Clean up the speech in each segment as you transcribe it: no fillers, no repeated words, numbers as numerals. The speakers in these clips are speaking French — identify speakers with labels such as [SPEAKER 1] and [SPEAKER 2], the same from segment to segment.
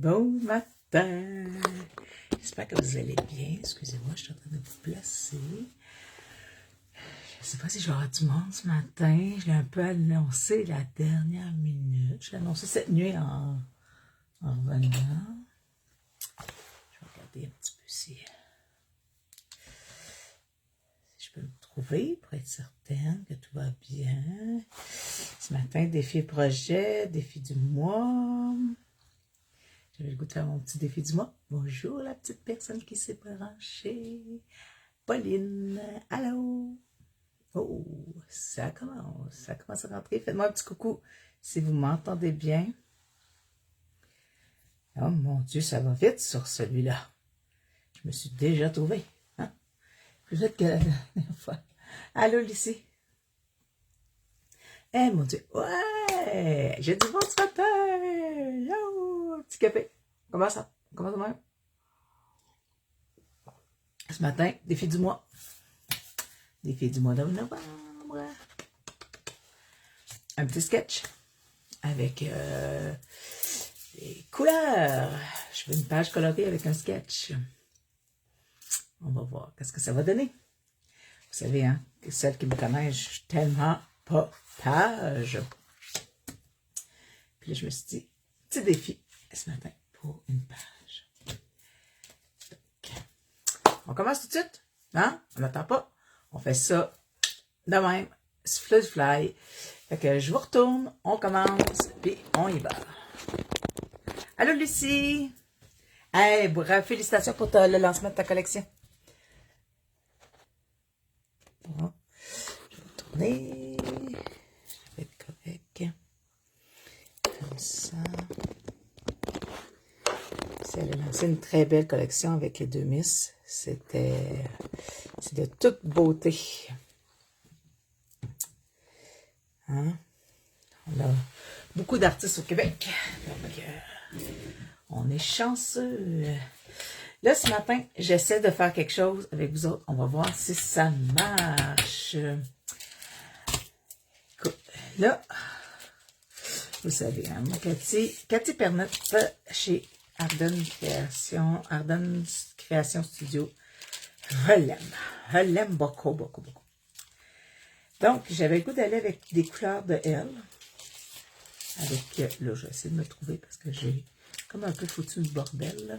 [SPEAKER 1] Bon matin! J'espère que vous allez bien. Excusez-moi, je suis en train de vous placer. Je ne sais pas si je vais avoir du monde ce matin. Je l'ai un peu annoncé la dernière minute. Je l'ai annoncé cette nuit en revenant. Je vais regarder un petit peu si je peux me trouver pour être certaine que tout va bien. Ce matin, défi projet, défi du mois. J'avais le goût de faire mon petit défi du mois. Bonjour la petite personne qui s'est branchée. Pauline, allô? Oh, ça commence à rentrer. Faites-moi un petit coucou si vous m'entendez bien. Oh mon Dieu, ça va vite sur celui-là. Je me suis déjà trouvée. Hein? Plus vite que la dernière fois. Allô, Lucie? Eh mon Dieu, ouais! J'ai du monde ce matin! Yo! Petit café. Comment ça? Comment ça va? Ce matin, défi du mois. Défi du mois de novembre. Un petit sketch avec des couleurs. Je fais une page colorée avec un sketch. On va voir qu'est-ce que ça va donner. Vous savez, hein, que celles qui me connaissent, je suis tellement pas page. Puis là, je me suis dit, petit défi ce matin pour une page. Donc, on commence tout de suite. Hein? On n'attend pas. On fait ça de même. Fly. Fait que je vous retourne, on commence, puis on y va. Allô, Lucie! Hey, bravo, félicitations pour le lancement de ta collection. Bon, je vais tourner. Je vais être correct. Comme ça. Elle a lancé une très belle collection avec les deux Miss. C'est de toute beauté. Hein? On a beaucoup d'artistes au Québec. Donc, on est chanceux. Là, ce matin, j'essaie de faire quelque chose avec vous autres. On va voir si ça marche. Là, vous savez, hein, moi, Cathy Pernette, chez Arden Création Studio. Je l'aime. Je l'aime beaucoup, beaucoup, beaucoup. Donc, j'avais le goût d'aller avec des couleurs de elle. Avec, là, je vais essayer de me trouver parce que j'ai comme un peu foutu le bordel, là.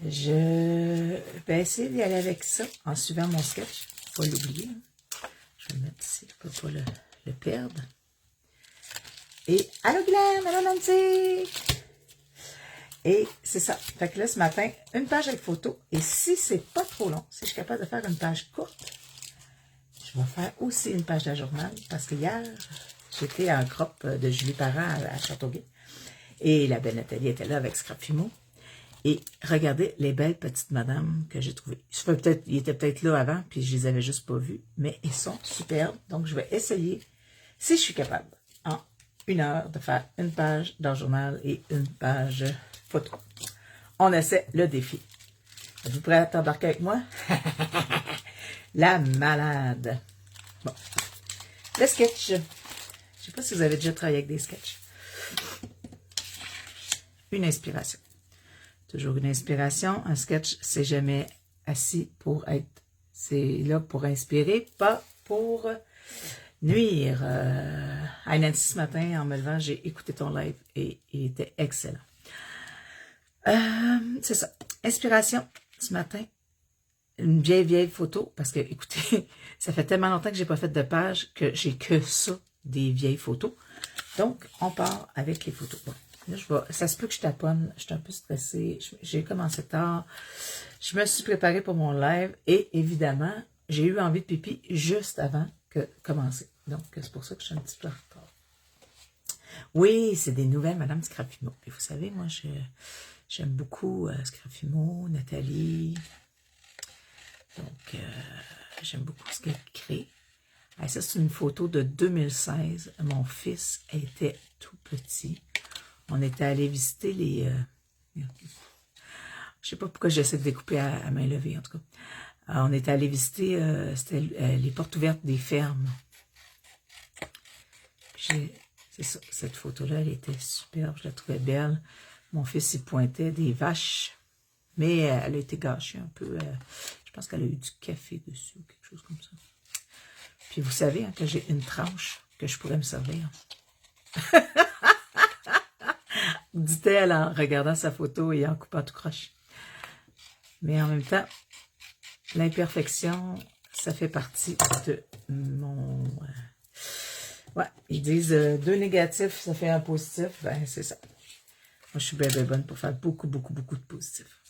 [SPEAKER 1] Je vais essayer d'y aller avec ça en suivant mon sketch. Faut pas l'oublier. Je vais le mettre ici, je ne peux pas le perdre. Et allô Glenn, allô Nancy! Et c'est ça. Fait que là, ce matin, une page avec photo. Et si c'est pas trop long, si je suis capable de faire une page courte, je vais faire aussi une page de journal. Parce que hier, j'étais à un crop de Julie Parent à Châteauguay. Et la belle Nathalie était là avec Scrap Fimo. Et regardez les belles petites madames que j'ai trouvées. Ils étaient peut-être là avant, puis je les avais juste pas vues. Mais ils sont superbes. Donc, je vais essayer, si je suis capable, en 1 heure, de faire une page dans le journal et une page photo. On essaie le défi. Êtes-vous prêts à t'embarquer avec moi? La malade. Bon. Le sketch. Je ne sais pas si vous avez déjà travaillé avec des sketchs. Une inspiration. Toujours une inspiration. Un sketch, c'est jamais assis pour être. C'est là pour inspirer, pas pour nuire. Nancy, ce matin, en me levant, j'ai écouté ton live et il était excellent. C'est ça. Inspiration, ce matin. Une vieille photo, parce que, écoutez, ça fait tellement longtemps que j'ai pas fait de page que j'ai que ça, des vieilles photos. Donc, on part avec les photos. Bon, là, ça se peut que je taponne, je suis un peu stressée, j'ai commencé tard, je me suis préparée pour mon live, et évidemment, j'ai eu envie de pipi juste avant que commencer. Donc, c'est pour ça que je suis un petit peu en retard. Oui, c'est des nouvelles, Madame Scrap Fimo. Puis vous savez, moi, j'aime beaucoup Scrap Fimo, Nathalie. Donc, j'aime beaucoup ce qu'elle crée. Et ça, c'est une photo de 2016. Mon fils était tout petit. On était allé visiter les... je sais pas pourquoi j'essaie de découper à main levée, en tout cas. On était allé visiter les portes ouvertes des fermes. C'est ça, cette photo-là, elle était superbe. Je la trouvais belle. Mon fils, il pointait des vaches, mais elle a été gâchée un peu. Je pense qu'elle a eu du café dessus ou quelque chose comme ça. Puis vous savez hein, que j'ai une tranche que je pourrais me servir. Dit-elle en regardant sa photo et en coupant tout croche. Mais en même temps, l'imperfection, ça fait partie de mon... Ouais, ils disent 2 négatifs, ça fait un positif. Ben, c'est ça. Moi, je suis bien, bien bonne pour faire beaucoup, beaucoup, beaucoup de positifs.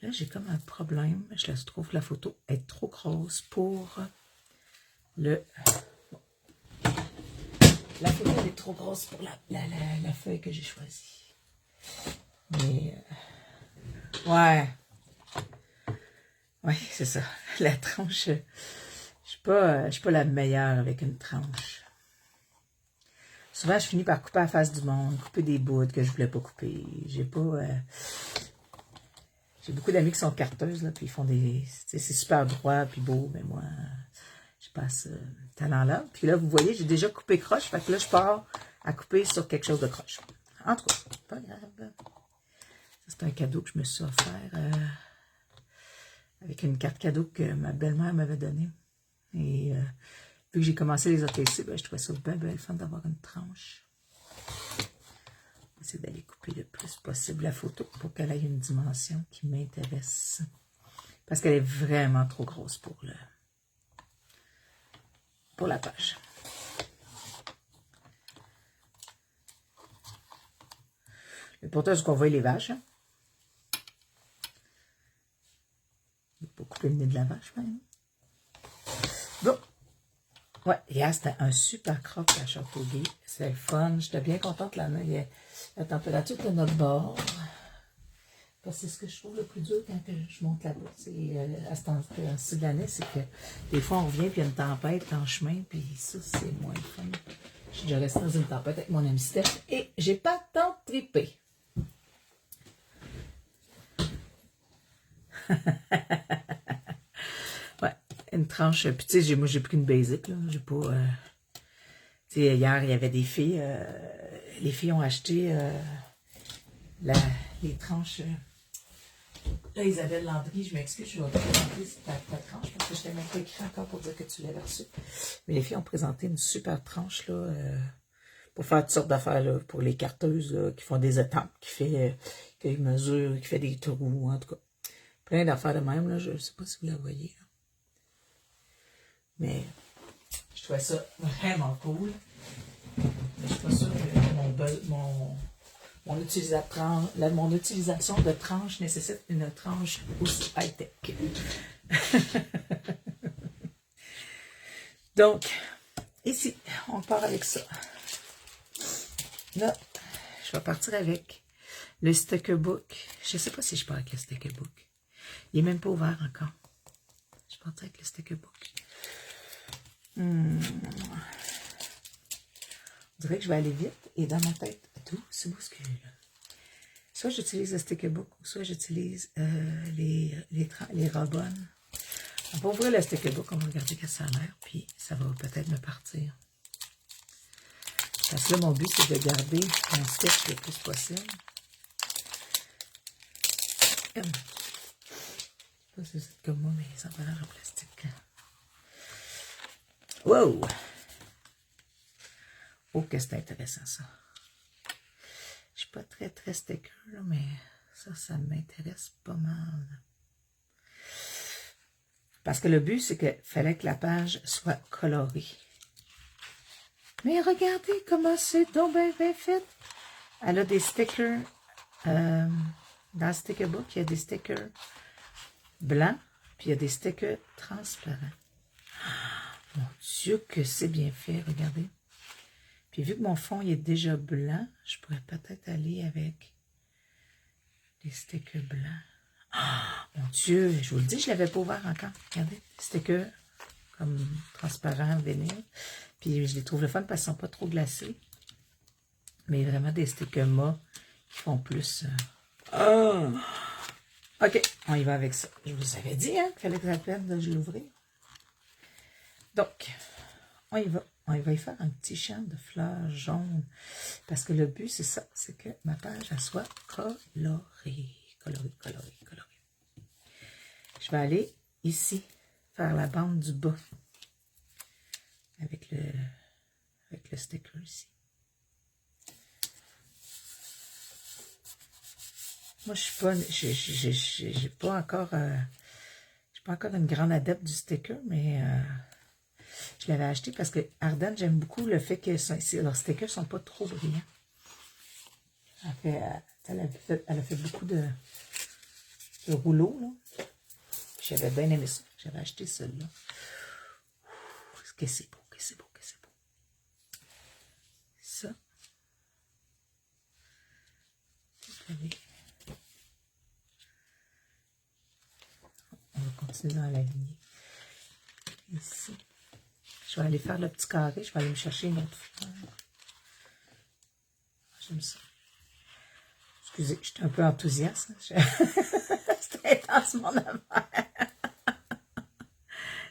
[SPEAKER 1] Là, j'ai comme un problème. Je trouve la photo est trop grosse pour le... La photo elle est trop grosse pour la feuille que j'ai choisie. Mais... ouais. Oui, c'est ça. La tranche... je suis pas la meilleure avec une tranche. Souvent, je finis par couper la face du monde, couper des bouts que je voulais pas couper. J'ai pas... j'ai beaucoup d'amis qui sont carteuses, là, puis ils font des... c'est super droit, puis beau, mais moi, je passe talent-là. Puis là, vous voyez, j'ai déjà coupé croche, fait que là, je pars à couper sur quelque chose de croche. En tout cas, pas grave. C'est un cadeau que je me suis offert avec une carte cadeau que ma belle-mère m'avait donnée. Et vu que j'ai commencé les ATC, ben, je trouvais ça bien, bien le fun d'avoir une tranche. J'essaie d'aller couper le plus possible la photo pour qu'elle ait une dimension qui m'intéresse. Parce qu'elle est vraiment trop grosse pour la page. L'important, c'est qu'on voit les vaches. Hein. Il faut couper le nez de la vache, même. Bon. Ouais, hier, c'était un super croc à Châteauguay. C'est le fun. J'étais bien contente. La température de notre bord. Parce que c'est ce que je trouve le plus dur quand je monte là-bas. À ce temps-ci de l'année, c'est que des fois, on revient, puis il y a une tempête en chemin, puis ça, c'est moins fun. Je suis déjà restée dans une tempête avec mon ami Steph, et j'ai pas tant trippé. Ouais, une tranche. Puis tu sais, moi, j'ai pris une basic, là. J'ai pas... tu sais, hier, il y avait des filles... les filles ont acheté les tranches... Là, Isabelle Landry, je m'excuse, je vais te présenter ta tranche parce que je t'ai même pas écrit encore pour dire que tu l'avais reçue. Mais les filles ont présenté une super tranche là, pour faire toutes sortes d'affaires là, pour les carteuses là, qui font des étampes, qui mesurent, qui fait des trous, en tout cas. Plein d'affaires de même, là, je ne sais pas si vous la voyez. Là. Mais je trouvais ça vraiment cool. Mais je suis pas sûre que mon utilisation de tranche nécessite une tranche aussi high-tech. Donc, ici, on part avec ça. Là, je vais partir avec le sticker book. Je ne sais pas si je pars avec le sticker book. Il n'est même pas ouvert encore. Je vais partir avec le sticker book. On dirait que je vais aller vite et dans ma tête, tout se bouscule. Soit j'utilise le sticker book, soit j'utilise les Robonnes. On va ouvrir le sticker book, on va regarder que ça a l'air, puis ça va peut-être me partir. Parce que là, mon but, c'est de garder mon sketch le plus possible. Pas si c'est comme moi, mais les emballages en plastique. Wow! Oh, que c'est intéressant, ça. Je suis pas très sticker, là, mais ça m'intéresse pas mal. Parce que le but, c'est qu'il fallait que la page soit colorée. Mais regardez comment c'est donc bien fait. Elle a des stickers. Dans le sticker book, il y a des stickers blancs, puis il y a des stickers transparents. Oh, mon Dieu, que c'est bien fait, regardez. Puis vu que mon fond il est déjà blanc, je pourrais peut-être aller avec des stickers blancs. Oh, mon Dieu, je vous le dis, je ne l'avais pas ouvert encore. Regardez, des stickers comme transparents, vinyle. Puis je les trouve le fun parce qu'ils ne sont pas trop glacés. Mais vraiment des stickers mat qui font plus... OK, on y va avec ça. Je vous avais dit hein, qu'il fallait que la peine de l'ouvrir. Donc, On y va y faire un petit champ de fleurs jaunes. Parce que le but, c'est ça, c'est que ma page, elle soit colorée. Colorée, colorée, colorée. Je vais aller ici, faire la bande du bas. Avec le sticker ici. Moi, je suis pas, j'ai pas encore, je suis pas encore une grande adepte du sticker, mais je l'avais acheté parce que Ardennes, j'aime beaucoup le fait que leurs stickers sont pas trop brillants. Elle a fait beaucoup de rouleaux, là. J'avais bien aimé ça. J'avais acheté celui-là. Que c'est beau, que c'est beau, que c'est beau. Ça. On va continuer dans la lignée. Ici. Je vais aller faire le petit carré. Je vais aller me chercher une autre fleur. J'aime ça. Excusez, je suis un peu enthousiaste. C'était intense mon affaire.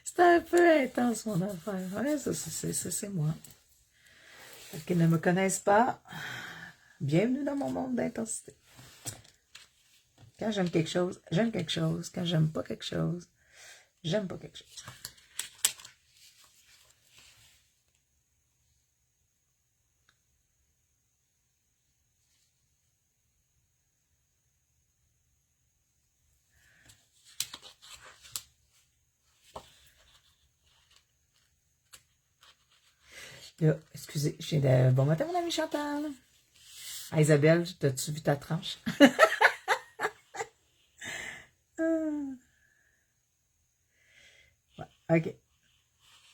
[SPEAKER 1] C'était un peu intense mon affaire. Ouais, ça c'est moi. Pour qu'ils ne me connaissent pas, bienvenue dans mon monde d'intensité. Quand j'aime quelque chose, j'aime quelque chose. Quand j'aime pas quelque chose, j'aime pas quelque chose. Là, excusez, je viens de... Bon matin, mon ami Chantal. Ah, Isabelle, t'as-tu vu ta tranche? Ouais, OK.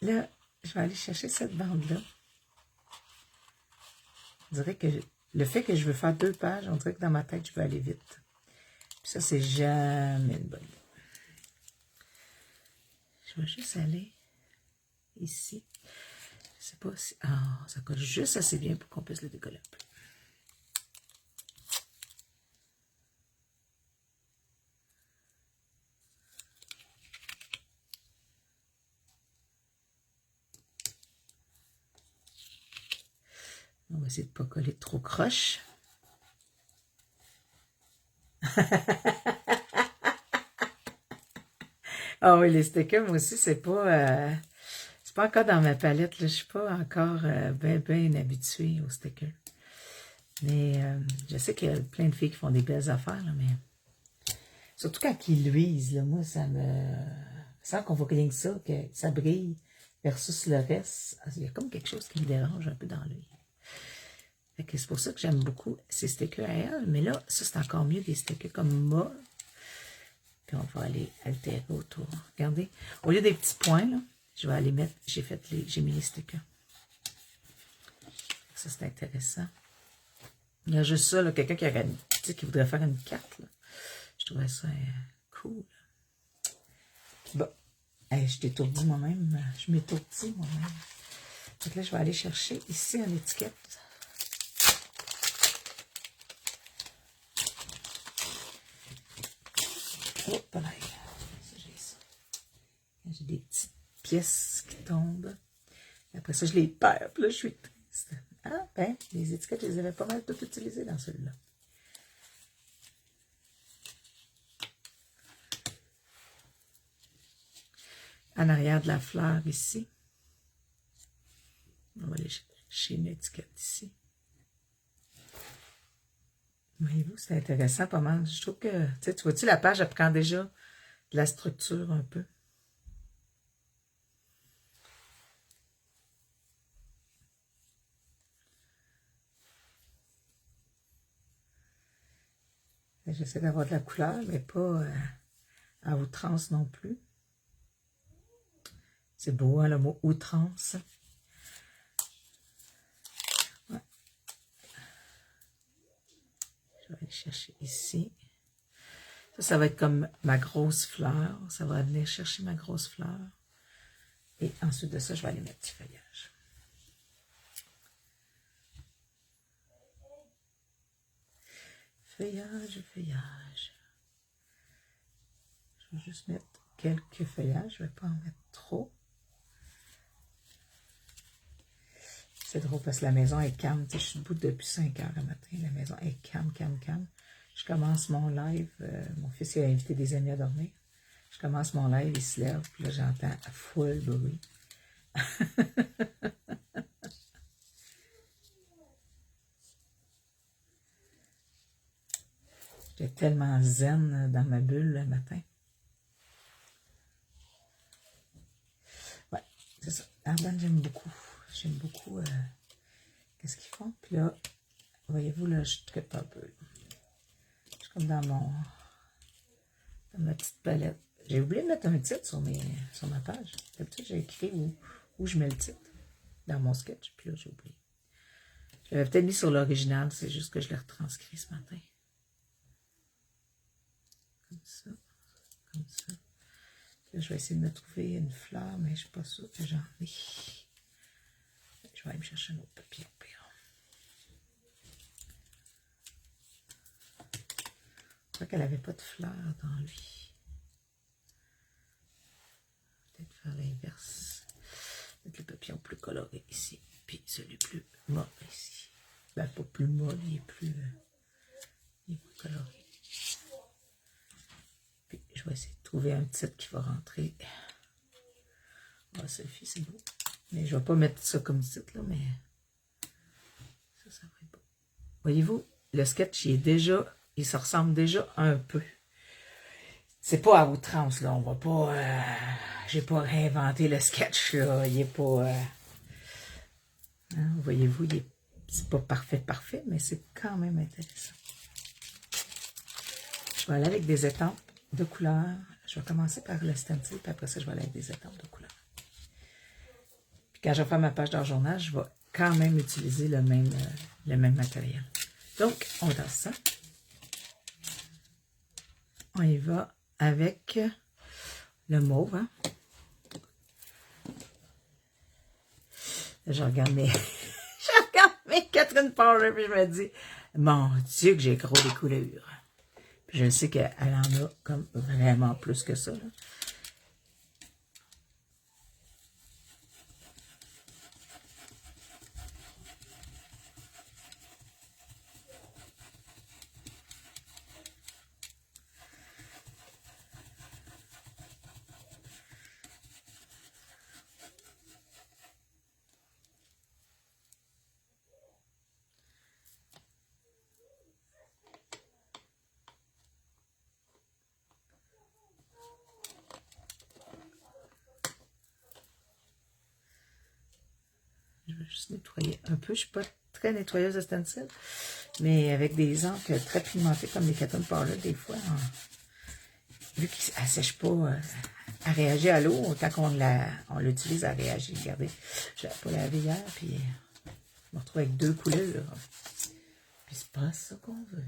[SPEAKER 1] Là, je vais aller chercher cette bande-là. On dirait que le fait que je veux faire 2 pages, on dirait que dans ma tête, je veux aller vite. Puis ça, c'est jamais une bonne idée. Je vais juste aller ici. Je sais pas si... Ah, ça colle juste assez bien pour qu'on puisse le décoller un peu. On va essayer de ne pas coller trop croche. Ah oui, les stickers, moi aussi, c'est pas encore dans ma palette. Là. Je suis pas encore bien habituée aux stickers. Mais je sais qu'il y a plein de filles qui font des belles affaires, là, mais surtout quand ils luisent, là, moi, ça me sent qu'on voit rien que ça, que ça brille versus le reste. Il y a comme quelque chose qui me dérange un peu dans l'œil. C'est pour ça que j'aime beaucoup ces stickers à elle. Mais là, ça, c'est encore mieux des stickers comme moi. Puis on va aller altérer autour. Regardez, au lieu des petits points, là, je vais aller mettre, j'ai mis les stickers. Ça, c'est intéressant. Il y a juste ça, quelqu'un qui voudrait faire une carte. Là. Je trouvais ça cool. Bon, je t'étourdis moi-même. Je m'étourdis moi-même. Donc là, je vais aller chercher ici une étiquette. Hop là. J'ai ça. J'ai des petites pièces qui tombent. Après ça, je les perds. Puis là, je suis triste. Ah, ben, les étiquettes, je les avais pas mal toutes utilisées dans celui-là. En arrière de la fleur, ici. On va aller chercher une étiquette ici. Voyez-vous, c'est intéressant pas mal. Je trouve que, tu vois-tu, la page, elle prend déjà de la structure un peu. J'essaie d'avoir de la couleur, mais pas à outrance non plus. C'est beau, hein, le mot outrance. Ouais. Je vais aller chercher ici. Ça va être comme ma grosse fleur. Ça va venir chercher ma grosse fleur. Et ensuite de ça, je vais aller mettre du feuillage. Feuillage, feuillage. Je vais juste mettre quelques feuillages. Je ne vais pas en mettre trop. C'est drôle parce que la maison est calme. Tu sais, je suis debout depuis 5 heures le matin. La maison est calme, calme, calme. Je commence mon live. Mon fils il a invité des amis à dormir. Je commence mon live, il se lève. Puis là, j'entends full bruit. J'étais tellement zen dans ma bulle le matin. Ouais, c'est ça. Ardennes, j'aime beaucoup. J'aime beaucoup qu'est-ce qu'ils font. Puis là, voyez-vous, là, je trippe un peu. Je suis comme dans ma petite palette. J'ai oublié de mettre un titre sur ma page. D'habitude, j'ai écrit où je mets le titre dans mon sketch. Puis là, j'ai oublié. Je l'avais peut-être mis sur l'original. C'est juste que je l'ai retranscrit ce matin. Comme ça. Comme ça. Là, je vais essayer de me trouver une fleur, mais je ne suis pas sûre que j'en ai. Je vais aller me chercher un autre papier au pire. Je crois qu'elle n'avait pas de fleurs dans lui. Peut-être faire l'inverse. Mettre le papillon plus coloré ici. Puis celui plus mât ici. Ben, pas plus mât, il est plus coloré. Puis je vais essayer de trouver un titre qui va rentrer. Ah, Sophie, c'est beau. Mais je ne vais pas mettre ça comme titre, là, mais ça va être beau. Voyez-vous, le sketch, il se ressemble déjà un peu. C'est pas à outrance, là. On va pas... j'ai pas réinventé le sketch, là. Il est pas... hein, voyez-vous, c'est pas parfait, mais c'est quand même intéressant. Je vais aller avec des étampes de couleurs. Je vais commencer par le stencil, puis après ça, je vais aller avec des étampes de couleurs. Puis quand je vais faire ma page d'enjournage, je vais quand même utiliser le même matériel. Donc, on tasse ça. On y va avec le mauve. Hein? Je regarde mes... je regarde mes Catherine Powder, puis je me dis, mon Dieu que j'ai gros des couleurs. Puis je sais qu'elle en a comme vraiment plus que ça. Là. Je vais juste nettoyer un peu. Je ne suis pas très nettoyeuse de stencil, mais avec des encres très pigmentées comme les Catherine Powder, des fois, vu qu'elle ne sèche pas, elle réagit à l'eau, autant on l'utilise, elle réagit. Regardez, je l'avais pas lavé hier, puis je me retrouve avec 2 couleurs. Puis c'est pas ça qu'on veut.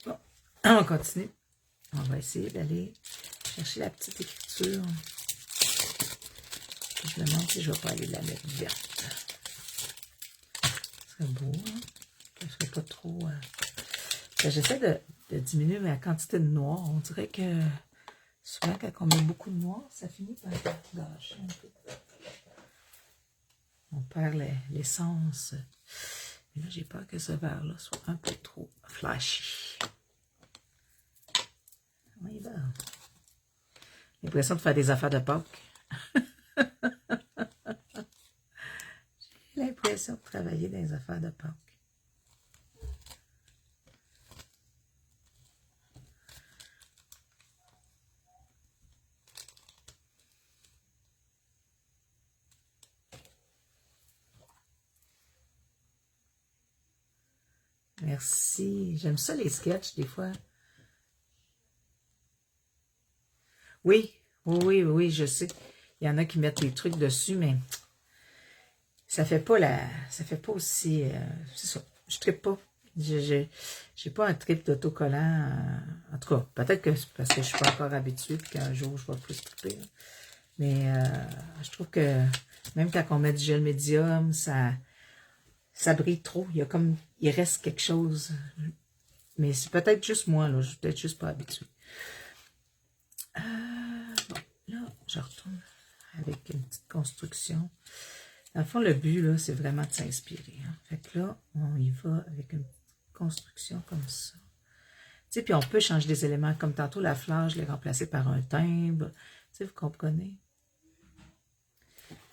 [SPEAKER 1] Bon, on continue. On va essayer d'aller chercher la petite écriture. Puis je me demande si je ne vais pas aller la mettre verte. Ce serait beau, hein? Ça ne serait pas trop... J'essaie de diminuer ma quantité de noir. On dirait que souvent, quand on met beaucoup de noir, ça finit par gâcher un peu. On perd l'essence. Mais là, j'ai peur que ce vert-là soit un peu trop flashy. On y va. J'ai l'impression de faire des affaires de Pâques. J'ai l'impression de travailler dans les affaires de Pâques. Merci. J'aime ça les sketchs des fois. Oui, je sais. Il y en a qui mettent des trucs dessus, mais ça fait pas aussi. C'est ça. Je trippe pas. J'ai pas un trip d'autocollant. En tout cas, peut-être que c'est parce que je suis pas encore habituée et qu'un jour je vais plus tripper. Là. Mais je trouve que même quand on met du gel médium, ça brille trop. Il reste quelque chose. Mais c'est peut-être juste moi, là. Je suis peut-être juste pas habituée. Bon. je retourne avec une petite construction. Dans le fond, le but, là, c'est vraiment de s'inspirer. Hein. Fait que là, on y va avec une petite construction comme ça. Tu sais, puis on peut changer des éléments. Comme tantôt, la fleur, je l'ai remplacée par un timbre. Tu sais, vous comprenez?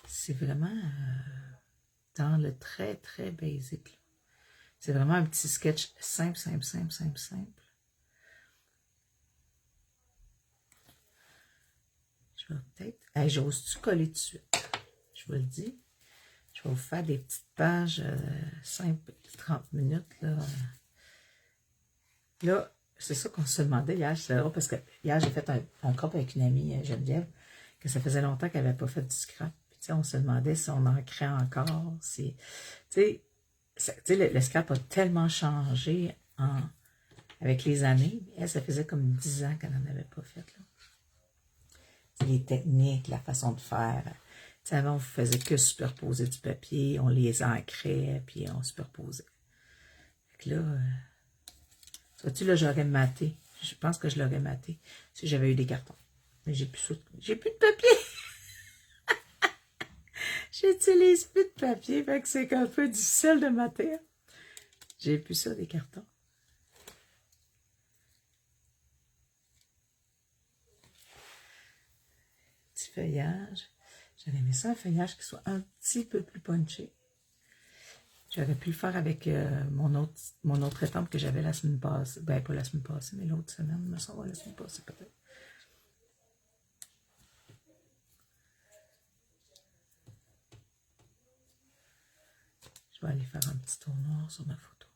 [SPEAKER 1] C'est vraiment dans le très, très basic. C'est vraiment un petit sketch simple, simple, simple, simple, simple. Je vais peut-être... Hey, j'ose-tu coller tout de suite? Je vous le dis. Je vais vous faire des petites pages simples, 30 minutes. Là, c'est ça qu'on se demandait hier. C'est drôle parce que hier, j'ai fait un crop avec une amie, Geneviève, que ça faisait longtemps qu'elle n'avait pas fait du scrap. Puis, on se demandait si on ancrait encore. Si, tu sais, le scrap a tellement changé avec les années. Elle, ça faisait comme 10 ans qu'elle n'en avait pas fait. Là. Les techniques, la façon de faire. T'sais, avant, on ne faisait que superposer du papier, on les ancrait, puis on superposait. Fait que là, vois-tu, là, j'aurais maté. Je pense que je l'aurais maté si j'avais eu des cartons. Mais j'ai plus de papier. J'utilise plus de papier, fait que c'est un peu difficile de mater. J'ai plus ça, des cartons. Petit feuillage. J'aurais aimé ça, un feuillage qui soit un petit peu plus punché. J'aurais pu le faire avec mon autre étampe que j'avais la semaine passée. Ben, pas la semaine passée, mais l'autre semaine. Il me semble la semaine passée, peut-être. Je vais aller faire un petit tour noir sur ma photo.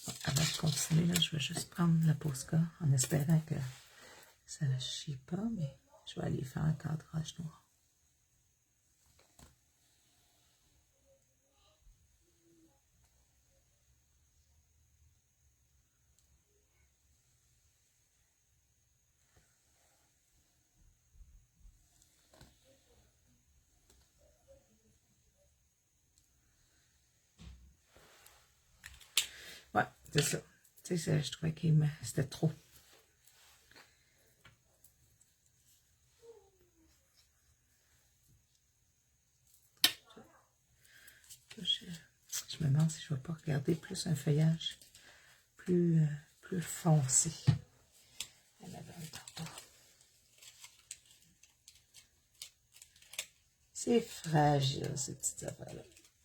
[SPEAKER 1] Bon, avant de continuer, là, je vais juste prendre la Posca en espérant que ça ne chie pas, mais je vais aller faire un cadrage noir. Ouais, c'est ça. Tu sais, je trouvais que c'était trop. Je me demande si je ne vais pas regarder plus un feuillage plus foncé. C'est fragile, ces petites affaires-là.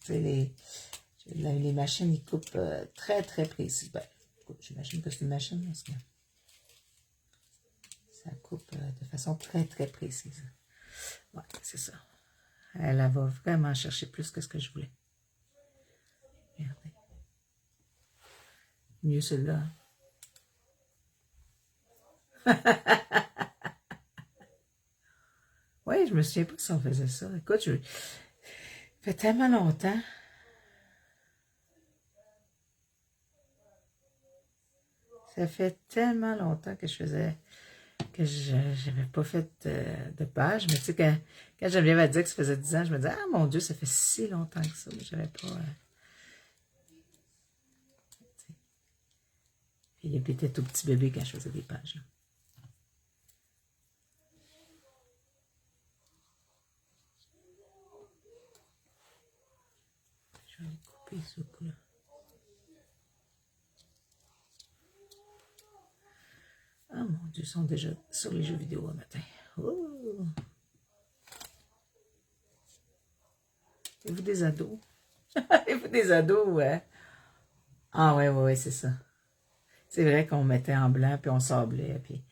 [SPEAKER 1] Les machines, ils coupent très, très précis. Ben, j'imagine que c'est une machine, parce que ça coupe de façon très, très précise. Ouais, c'est ça. Elle va vraiment chercher plus que ce que je voulais. Regardez. Mieux celui-là. Oui, je me souviens pas si on faisait ça. Écoute, ça fait tellement longtemps. Ça fait tellement longtemps que je n'avais pas fait de page. Mais tu sais, quand Geneviève a dit que ça faisait 10 ans, je me disais, ah mon Dieu, ça fait si longtemps que ça. Mais je n'avais pas... Il était tout petit bébé quand je faisais des pages. Là. Je vais aller couper ce coup-là. Ah mon Dieu, ils sont déjà sur les jeux vidéo un matin. Oh! Et vous des ados? Et vous des ados, ouais. Ah ouais, c'est ça. C'est vrai qu'on mettait en blanc, puis on sablait, puis...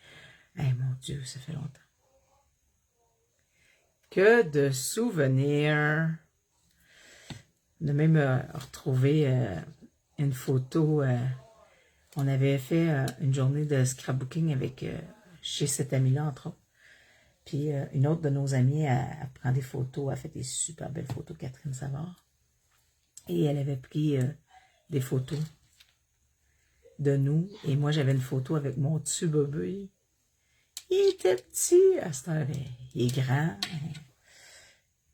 [SPEAKER 1] Hey, mon Dieu, ça fait longtemps. Que de souvenirs. On a même retrouvé une photo. On avait fait une journée de scrapbooking avec chez cette amie-là, entre autres. Puis une autre de nos amies, elle prend des photos, elle fait des super belles photos, Catherine Savard. Et elle avait pris des photos de nous. Et moi, j'avais une photo avec mon petit bébé. Il était petit. À cette heure, il est grand.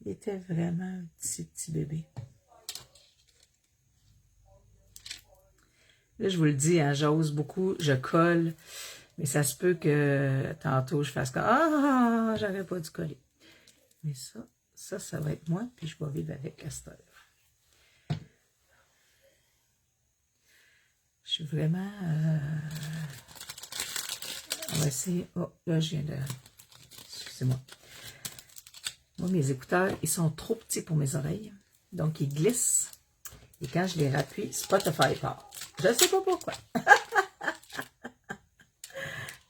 [SPEAKER 1] Il était vraiment un petit bébé. Là, je vous le dis, hein, j'ose beaucoup, je colle. Mais ça se peut que tantôt, je fasse comme « Ah, j'aurais pas dû coller. » Mais ça va être moi, puis je vais vivre avec à cette heure. Je suis vraiment... On va essayer... Oh, là, je viens de... Excusez-moi. Moi, mes écouteurs, ils sont trop petits pour mes oreilles. Donc, ils glissent. Et quand je les rappuie, Spotify part. Je ne sais pas pourquoi.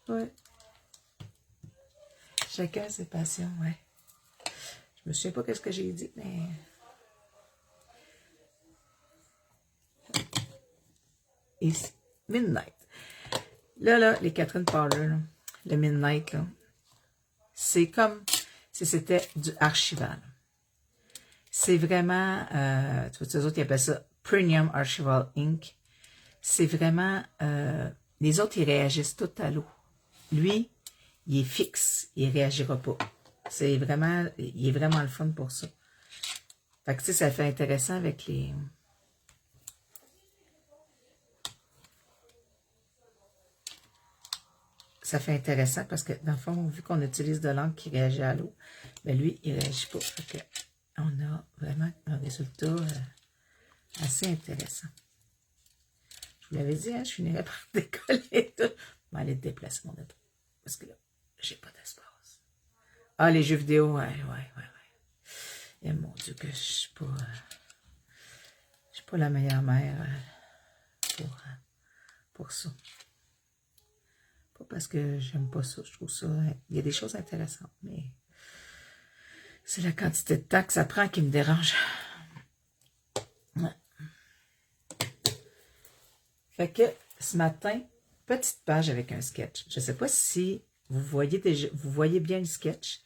[SPEAKER 1] Ouais. Chacun ses passions, ouais. Je me souviens pas qu'est-ce que j'ai dit, mais... Ici, Midnight. Là, les Catherine Parler, là, le Midnight, là, c'est comme si c'était du archival. C'est vraiment, tu vois, eux autres, ils appellent ça Premium Archival Inc. C'est vraiment, les autres, ils réagissent tout à l'eau. Lui, il est fixe, il réagira pas. C'est vraiment, il est vraiment le fun pour ça. Fait que, tu sais, ça fait intéressant avec les... Ça fait intéressant parce que, dans le fond, vu qu'on utilise de l'encre qui réagit à l'eau, mais lui, il ne réagit pas. Fait que, on a vraiment un résultat assez intéressant. Je vous l'avais dit, hein, je finirais par décoller tout. Je vais aller déplacer mon épaule. Parce que là, j'ai pas d'espace. Ah, les jeux vidéo, ouais. Et mon Dieu, que je suis pas la meilleure mère pour ça. Pas parce que j'aime pas ça, je trouve ça... Il y a des choses intéressantes, mais c'est la quantité de temps que ça prend qui me dérange. Ouais. Fait que ce matin, petite page avec un sketch. Je ne sais pas si vous voyez bien le sketch.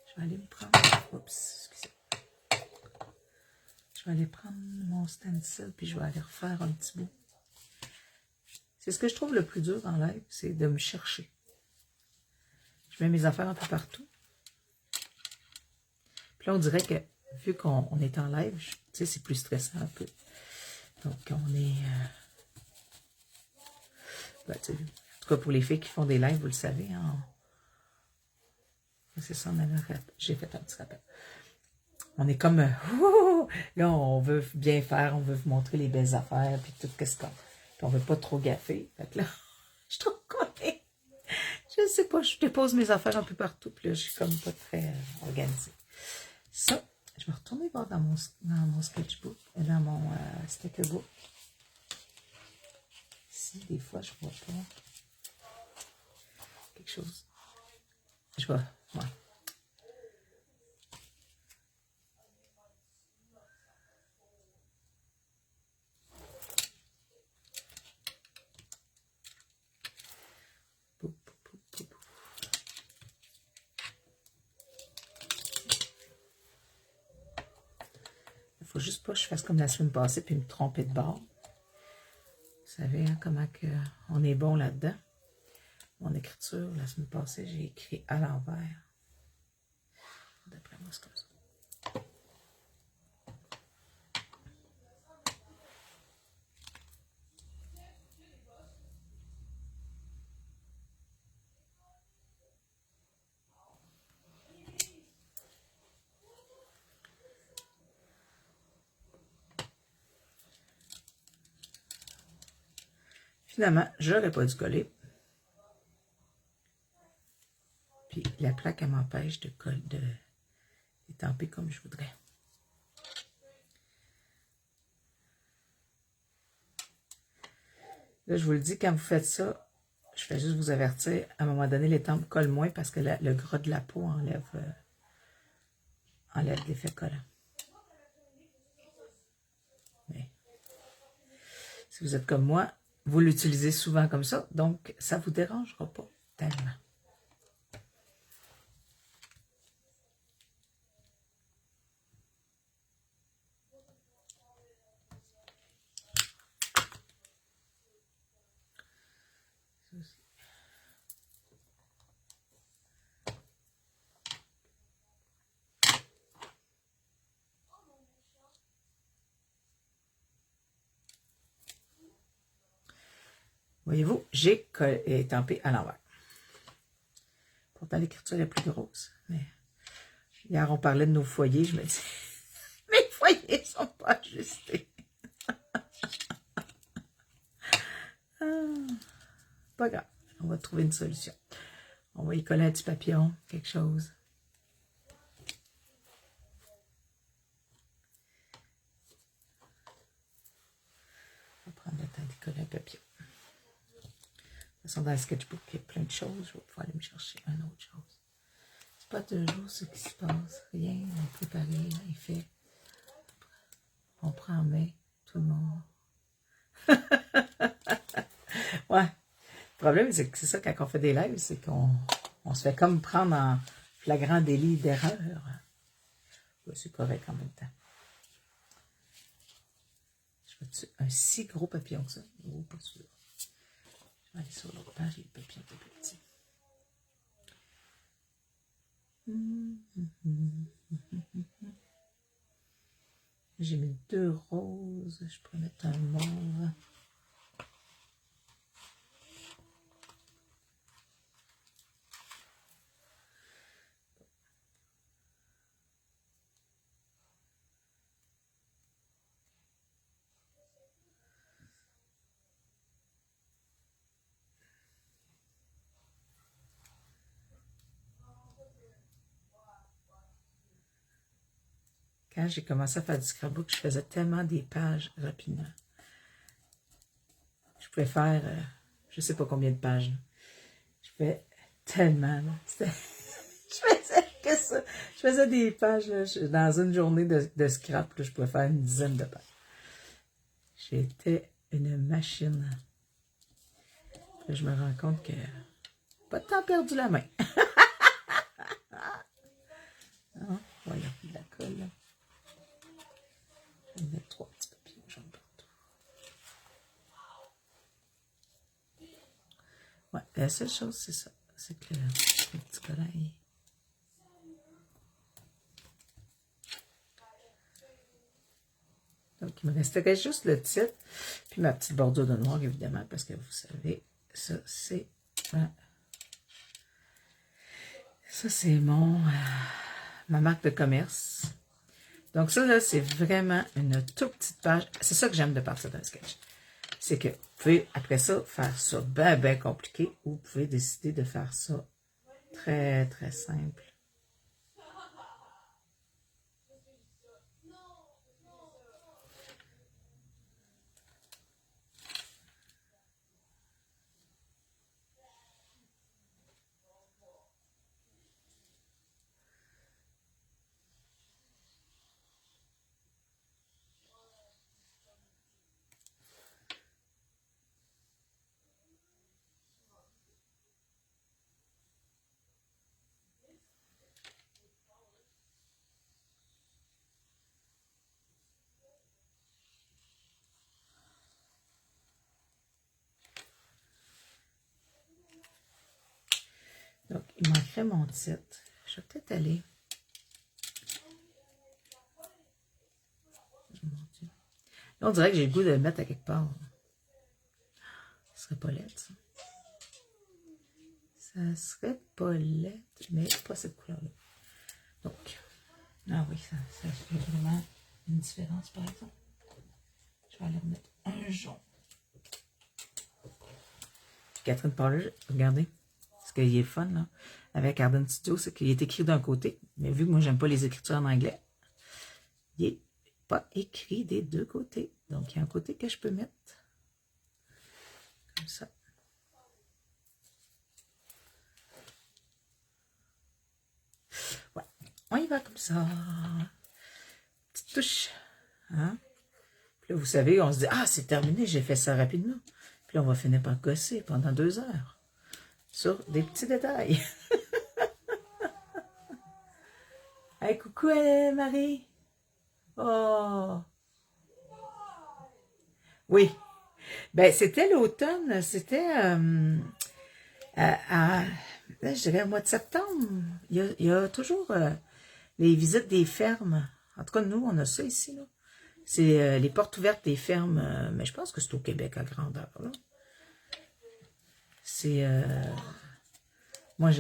[SPEAKER 1] Je vais aller me prendre... Oups, excusez. Je vais aller prendre mon stencil puis je vais aller refaire un petit bout. C'est ce que je trouve le plus dur en live, c'est de me chercher. Je mets mes affaires un peu partout. Puis là, on dirait que, vu qu'on est en live, tu sais, c'est plus stressant un peu. Donc, on est... Ben, en tout cas, pour les filles qui font des lives, vous le savez. Hein, c'est ça, j'ai fait un petit rappel. On est comme... là, on veut bien faire, on veut vous montrer les belles affaires, puis tout qu'est-ce qu'on... Puis on veut pas trop gaffer. Fait que là, je suis trop collée. Je sais pas, je dépose mes affaires un peu partout, puis là, je suis comme pas très organisée. Ça, je vais retourner voir dans mon sketchbook, dans mon stickerbook. Si, des fois, je vois pas quelque chose. Je vois, ouais. Il faut juste pas que je fasse comme la semaine passée puis me tromper de bord. Vous savez hein, comment que on est bon là-dedans. Mon écriture, la semaine passée, j'ai écrit à l'envers. D'après moi, c'est comme ça. Finalement, j'aurais pas dû coller. Puis la plaque, elle m'empêche de étamper comme je voudrais. Là, je vous le dis, quand vous faites ça, je vais juste vous avertir, à un moment donné, les tempes collent moins parce que le gras de la peau enlève l'effet collant. Mais si vous êtes comme moi, vous l'utilisez souvent comme ça, donc ça ne vous dérangera pas tellement. Voyez-vous, j'ai étampé à l'envers. Pourtant, l'écriture est plus grosse. Mais hier, on parlait de nos foyers. Je me dis, mes foyers sont pas ajustés. Pas grave. On va trouver une solution. On va y coller un petit papillon, quelque chose. On va prendre le temps d'y coller un papillon. De toute façon, dans le sketchbook, il y a plein de choses. Je vais pouvoir aller me chercher une autre chose. C'est pas toujours ce qui se passe. Rien n'est préparé, rien n'est fait. On prend en main tout le monde. Ouais. Le problème, c'est que c'est ça, quand on fait des lives, c'est qu'on se fait comme prendre en flagrant délit d'erreur. Ouais, c'est correct en même temps. Je vois un si gros papillon que ça. Oh, pas sûr. Je vais aller sur l'autre page, et le papillon est plus petit. J'ai mis 2 roses. Je pourrais mettre un mauve. Quand j'ai commencé à faire du scrapbook, je faisais tellement des pages rapidement. Je pouvais faire, je ne sais pas combien de pages. Là. Je fais tellement. Je faisais que ça. Je faisais des pages là, dans une journée de scrap. Là, je pouvais faire une dizaine de pages. J'étais une machine. Puis je me rends compte que pas de temps perdu la main. Non, voilà, de la colle. Là. Je vais mettre 3 petits papillons jaunes partout. Ouais, la seule chose, c'est ça. C'est que le petit collant est... Donc, il me resterait juste le titre, puis ma petite bordure de noir, évidemment, parce que vous savez, ça, c'est ma marque de commerce. Donc, ça, là, c'est vraiment une toute petite page. C'est ça que j'aime de partir d'un sketch. C'est que vous pouvez, après ça, faire ça bien compliqué, ou vous pouvez décider de faire ça très, très simple. Donc, il manquerait mon titre. Je vais peut-être aller... Là, on dirait que j'ai le goût de le mettre à quelque part. Ce serait pas laid, ça. Ça serait pas laid, mais pas cette couleur-là. Donc, ah oui, ça fait vraiment une différence, par exemple. Je vais aller remettre un jaune. Puis Catherine Paul, regardez, ce qui est fun, là, avec Arden Studio, c'est qu'il est écrit d'un côté, mais vu que moi, j'aime pas les écritures en anglais, il n'est pas écrit des deux côtés. Donc, il y a un côté que je peux mettre comme ça. Ouais, on y va comme ça. Petite touche. Hein? Puis là, vous savez, on se dit, ah, c'est terminé, j'ai fait ça rapidement. Puis là, on va finir par gosser pendant 2 heures sur des petits détails. Hey, coucou, Marie. Oh. Oui. Ben, c'était l'automne. C'était je dirais au mois de septembre. Il y a toujours les visites des fermes. En tout cas, nous, on a ça ici, là. C'est les portes ouvertes des fermes. Mais je pense que c'est au Québec à grandeur, là. C'est Moi,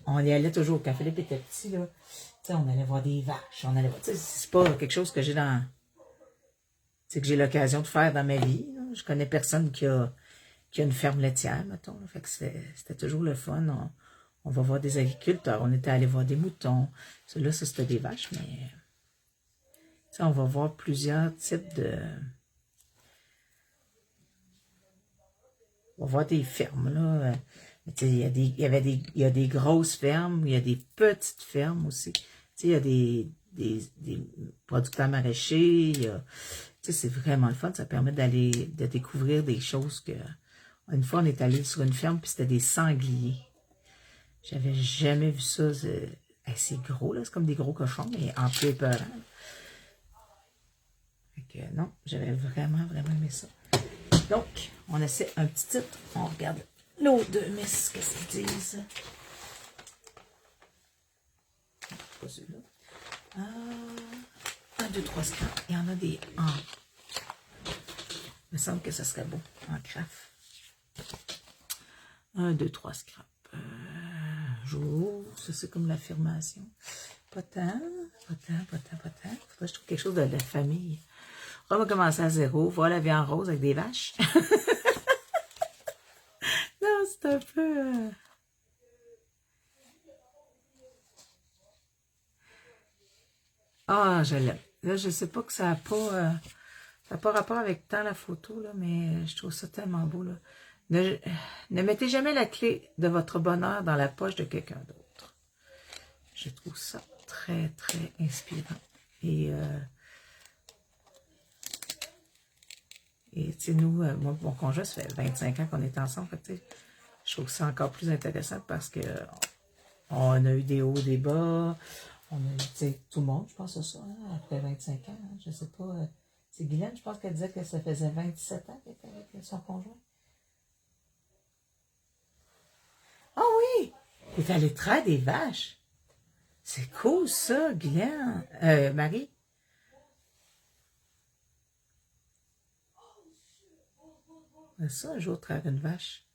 [SPEAKER 1] on y allait toujours quand Philippe était petit, là. Tu sais, on allait voir des vaches, on allait voir, tu sais, c'est pas quelque chose que j'ai dans, tu sais, que j'ai l'occasion de faire dans ma vie, là. Je connais personne qui a une ferme laitière, mettons, là. Fait que c'était toujours le fun. On va voir des agriculteurs, on était allé voir des moutons. Là, ça, c'était des vaches, mais, tu sais, on va voir plusieurs types de, on va voir des fermes, là. Tu sais, il y a des grosses fermes, il y a des petites fermes aussi. Tu sais, il y a des producteurs maraîchers. Tu sais, c'est vraiment le fun. Ça permet de découvrir des choses que... Une fois, on est allé sur une ferme, puis c'était des sangliers. J'avais jamais vu ça. C'est gros, là. C'est comme des gros cochons, mais en plus épeurant. Fait que non, j'avais vraiment, vraiment aimé ça. Donc, on essaie un petit titre. On regarde l'autre de Miss, qu'est-ce qu'ils disent? Pas celui-là. 1, 2, 3 scraps. Il y en a des en. Il me semble que ça serait beau en craft. 1, 2, 3 scraps. Jour, ça c'est comme l'affirmation. Pas tant, pas tant, pas tant, pas tant. Faudrait que je trouve quelque chose de la famille. On va commencer à zéro. Voilà la viande rose avec des vaches. Non, c'est un peu... Ah, je l'aime. Là, je sais pas que ça n'a pas rapport avec tant la photo, là, mais je trouve ça tellement beau, là. Ne mettez jamais la clé de votre bonheur dans la poche de quelqu'un d'autre. Je trouve ça très, très inspirant. Et tu sais, nous, moi, mon conjoint, ça fait 25 ans qu'on est ensemble. Fait, tu sais, je trouve ça encore plus intéressant parce que on a eu des hauts, des bas. On a eu, tu sais, tout le monde, je pense à ça, hein, après 25 ans. Hein, je sais pas. C'est Guylaine, je pense qu'elle disait que ça faisait 27 ans qu'elle était avec son conjoint. Ah oui! Elle est allée traire des vaches. C'est cool, ça, Guylaine. Marie. Ça, un jour, traire une vache.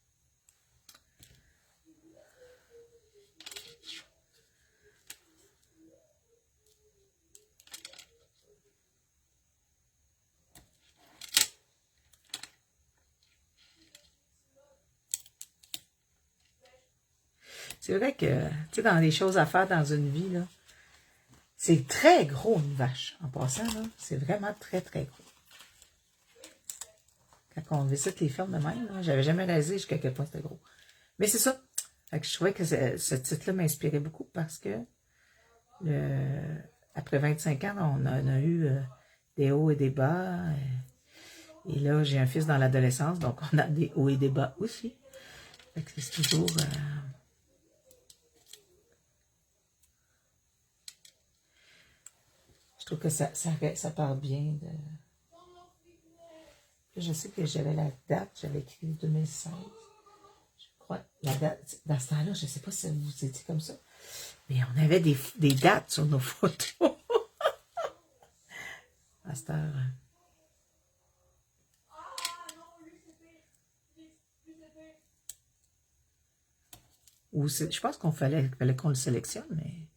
[SPEAKER 1] C'est vrai que, tu sais, dans les choses à faire dans une vie, là, c'est très gros, une vache. En passant, là, c'est vraiment très, très gros. Quand on visite les fermes de même, là, j'avais jamais réalisé jusqu'à quel point c'était gros. Mais c'est ça. Fait que je trouvais que ce titre-là m'inspirait beaucoup parce que après 25 ans, on a eu des hauts et des bas. Et là, j'ai un fils dans l'adolescence, donc on a des hauts et des bas aussi. Fait que c'est toujours... je trouve que ça part bien de... Je sais que j'avais la date, j'avais écrit 2016. Je crois, la date, dans ce temps-là, je ne sais pas si vous étiez comme ça, mais on avait des dates sur nos photos. À cette heure. Je pense fallait qu'on le sélectionne, mais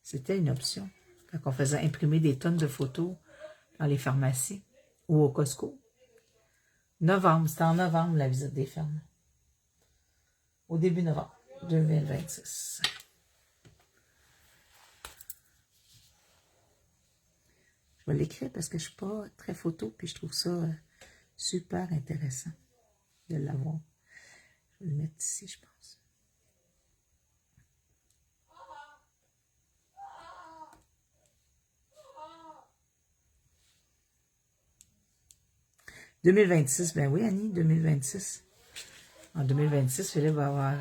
[SPEAKER 1] c'était une option. Quand on faisait imprimer des tonnes de photos dans les pharmacies ou au Costco. Novembre, c'était en novembre la visite des fermes. Au début novembre 2026. Je vais l'écrire parce que je ne suis pas très photo, puis je trouve ça super intéressant de l'avoir. Je vais le mettre ici, je pense. « 2026, ben oui, Annie, 2026. En 2026, Philippe va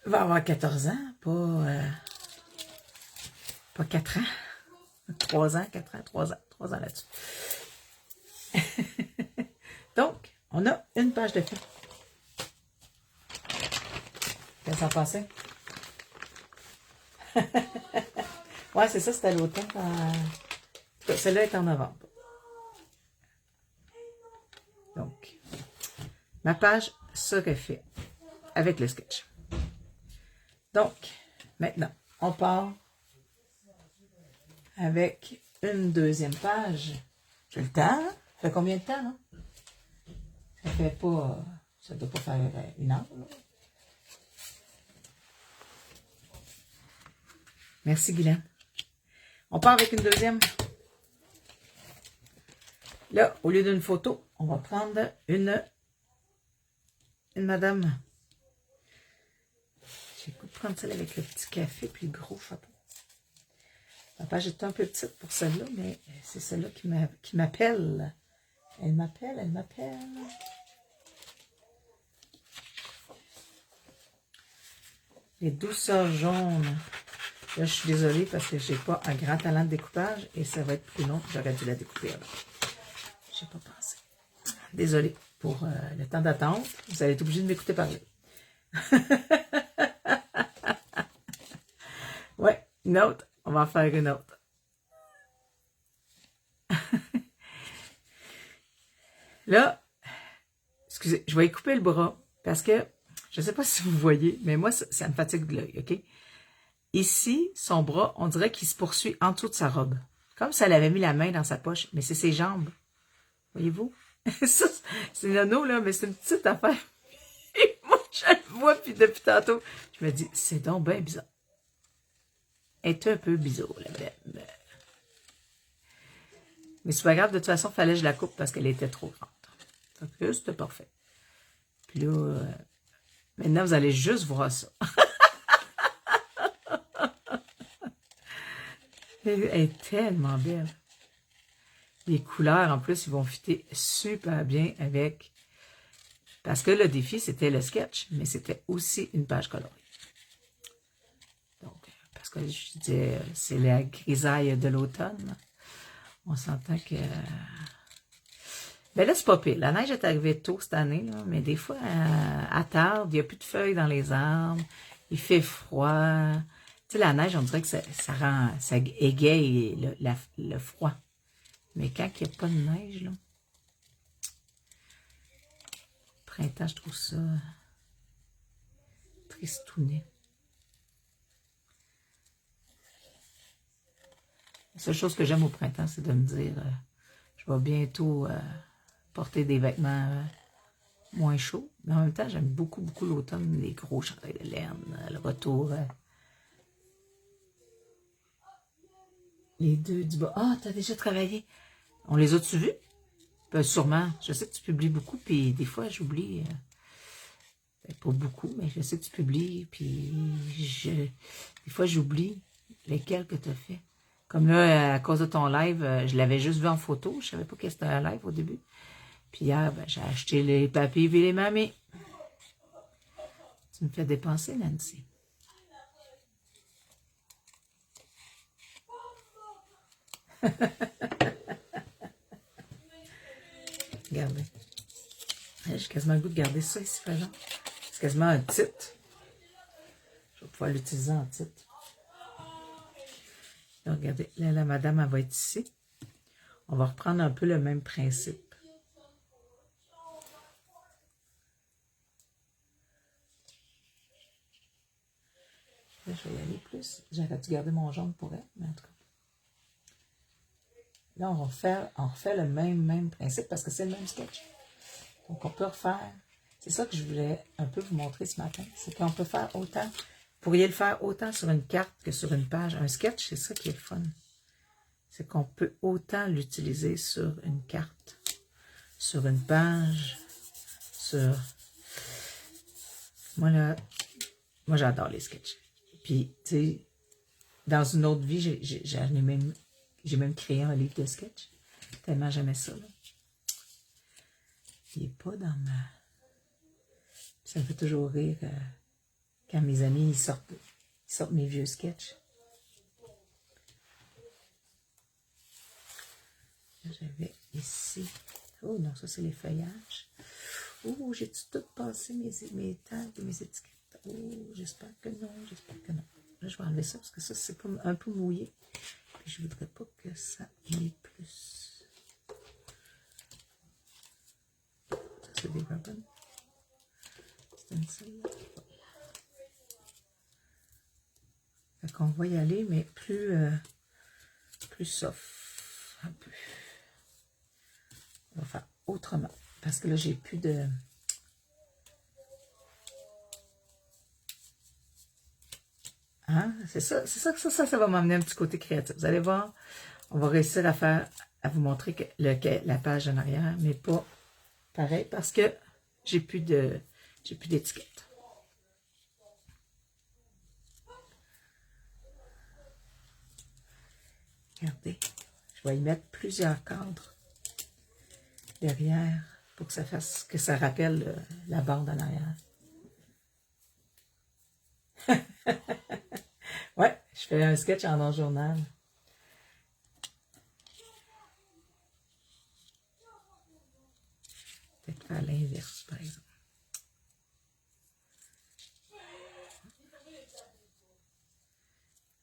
[SPEAKER 1] avoir 14 ans, pas 4 ans. 3 ans, 4 ans, 3 ans là-dessus. Donc, on a une page de film. Qu'est-ce que ça passait? Ouais, c'est ça, c'était à l'automne. Celle-là est en novembre. Donc, ma page serait faite. avec le sketch. Donc, maintenant, on part avec une deuxième page. J'ai le temps, hein? Ça fait combien de temps, là? Ça fait pas... Ça doit pas faire une heure, là. Merci, Guylaine. On part avec une deuxième. Là, au lieu d'une photo, on va prendre une madame. J'ai le goût de prendre celle avec le petit café puis le gros chapeau. La page est un peu petite pour celle-là, mais c'est celle-là qui m'appelle. Elle m'appelle, elle m'appelle. Les douceurs jaunes. Là, je suis désolée parce que j'ai pas un grand talent de découpage et ça va être plus long. J'aurais dû la découper avant. J'ai pas pensé. Désolée pour le temps d'attente. Vous allez être obligé de m'écouter parler. Ouais, une autre. On va en faire une autre. Là, excusez, je vais y couper le bras parce que je ne sais pas si vous voyez, mais moi, ça me fatigue de l'œil, OK? Ici, son bras, on dirait qu'il se poursuit en dessous de sa robe. Comme si elle avait mis la main dans sa poche, mais c'est ses jambes. Voyez-vous? Ça, c'est nono, là, mais c'est une petite affaire. Et moi, je le vois, puis depuis tantôt, je me dis, c'est donc bien bizarre. Elle est un peu bizarre, la belle. Mais c'est pas grave, de toute façon, il fallait que je la coupe parce qu'elle était trop grande. Donc là, c'était parfait. Puis là, maintenant, vous allez juste voir ça. Elle est tellement belle. Les couleurs, en plus, ils vont fitter super bien avec... Parce que le défi, c'était le sketch, mais c'était aussi une page colorée. Donc, parce que je disais, c'est la grisaille de l'automne. On s'entend que... Ben là, c'est pas pire. La neige est arrivée tôt cette année, là, mais des fois, elle tarde, il n'y a plus de feuilles dans les arbres, il fait froid. Tu sais, la neige, on dirait que ça égaye le froid. Mais quand il n'y a pas de neige, là, printemps, je trouve ça tristounet. La seule chose que j'aime au printemps, c'est de me dire, je vais bientôt porter des vêtements moins chauds. Mais en même temps, j'aime beaucoup, beaucoup l'automne, les gros chandails de laine, le retour. Les deux du bas. Ah, t'as déjà travaillé. On les a-tu vus? Ben, sûrement. Je sais que tu publies beaucoup, puis des fois, j'oublie. Pas beaucoup, mais je sais que tu publies, puis des fois, j'oublie lesquels que tu as fait. Comme là, à cause de ton live, je l'avais juste vu en photo. Je savais pas que c'était un live au début. Puis hier, ben, j'ai acheté les papilles et les mamies. Tu me fais dépenser, Nancy. Regardez. J'ai quasiment le goût de garder ça ici, par exemple. C'est quasiment un titre. Je vais pouvoir l'utiliser en titre. Là, regardez, là, la madame, elle va être ici. On va reprendre un peu le même principe. Là, je vais y aller plus. J'aurais dû garder mon jaune pour elle, mais en tout cas. Là, on refait le même principe parce que c'est le même sketch. Donc, on peut refaire. C'est ça que je voulais un peu vous montrer ce matin. C'est qu'on peut faire autant. Vous pourriez le faire autant sur une carte que sur une page. Un sketch, c'est ça qui est le fun. C'est qu'on peut autant l'utiliser sur une carte, sur une page, sur... Moi, là, moi, j'adore les sketchs. Puis, tu sais, dans une autre vie, j'ai même créé un livre de sketch. Tellement j'aimais ça, là. Il n'est pas dans ma... Ça me fait toujours rire quand mes amis ils sortent mes vieux sketchs. J'avais ici... Oh non, ça c'est les feuillages. Oh, j'ai-tu tout passé mes tags et mes étiquettes? Oh, j'espère que non, j'espère que non. Là, je vais enlever ça parce que ça, c'est un peu mouillé. Puis je voudrais pas que ça ait plus. Ça, c'est des ribbons. C'est une celle-là. Fait qu'on va y aller, mais plus soft. Un peu. On va faire autrement. Parce que là, j'ai plus de... Hein? C'est ça va m'amener un petit côté créatif. Vous allez voir, on va réussir à vous montrer la page en arrière, mais pas pareil parce que j'ai plus d'étiquette. Regardez, je vais y mettre plusieurs cadres derrière pour que ça rappelle la bande en arrière. Ouais, je fais un sketch en non-journal. Peut-être faire l'inverse, par exemple.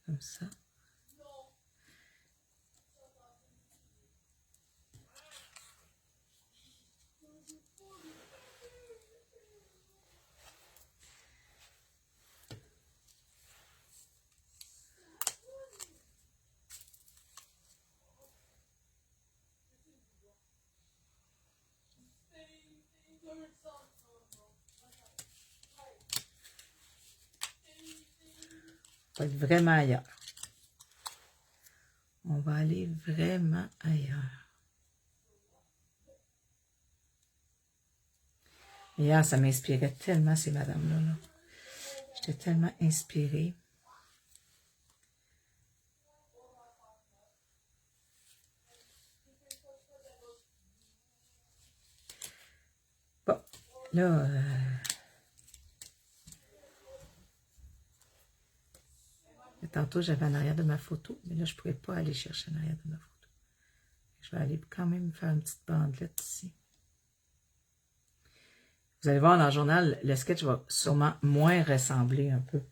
[SPEAKER 1] Comme ça. On va être vraiment ailleurs. On va aller vraiment ailleurs. Hier, ça m'inspirait tellement, ces madames-là. Là. J'étais tellement inspirée. Bon, là, tantôt, j'avais en arrière de ma photo, mais là, je ne pourrais pas aller chercher en arrière de ma photo. Je vais aller quand même faire une petite bandelette ici. Vous allez voir, dans le journal, le sketch va sûrement moins ressembler un peu.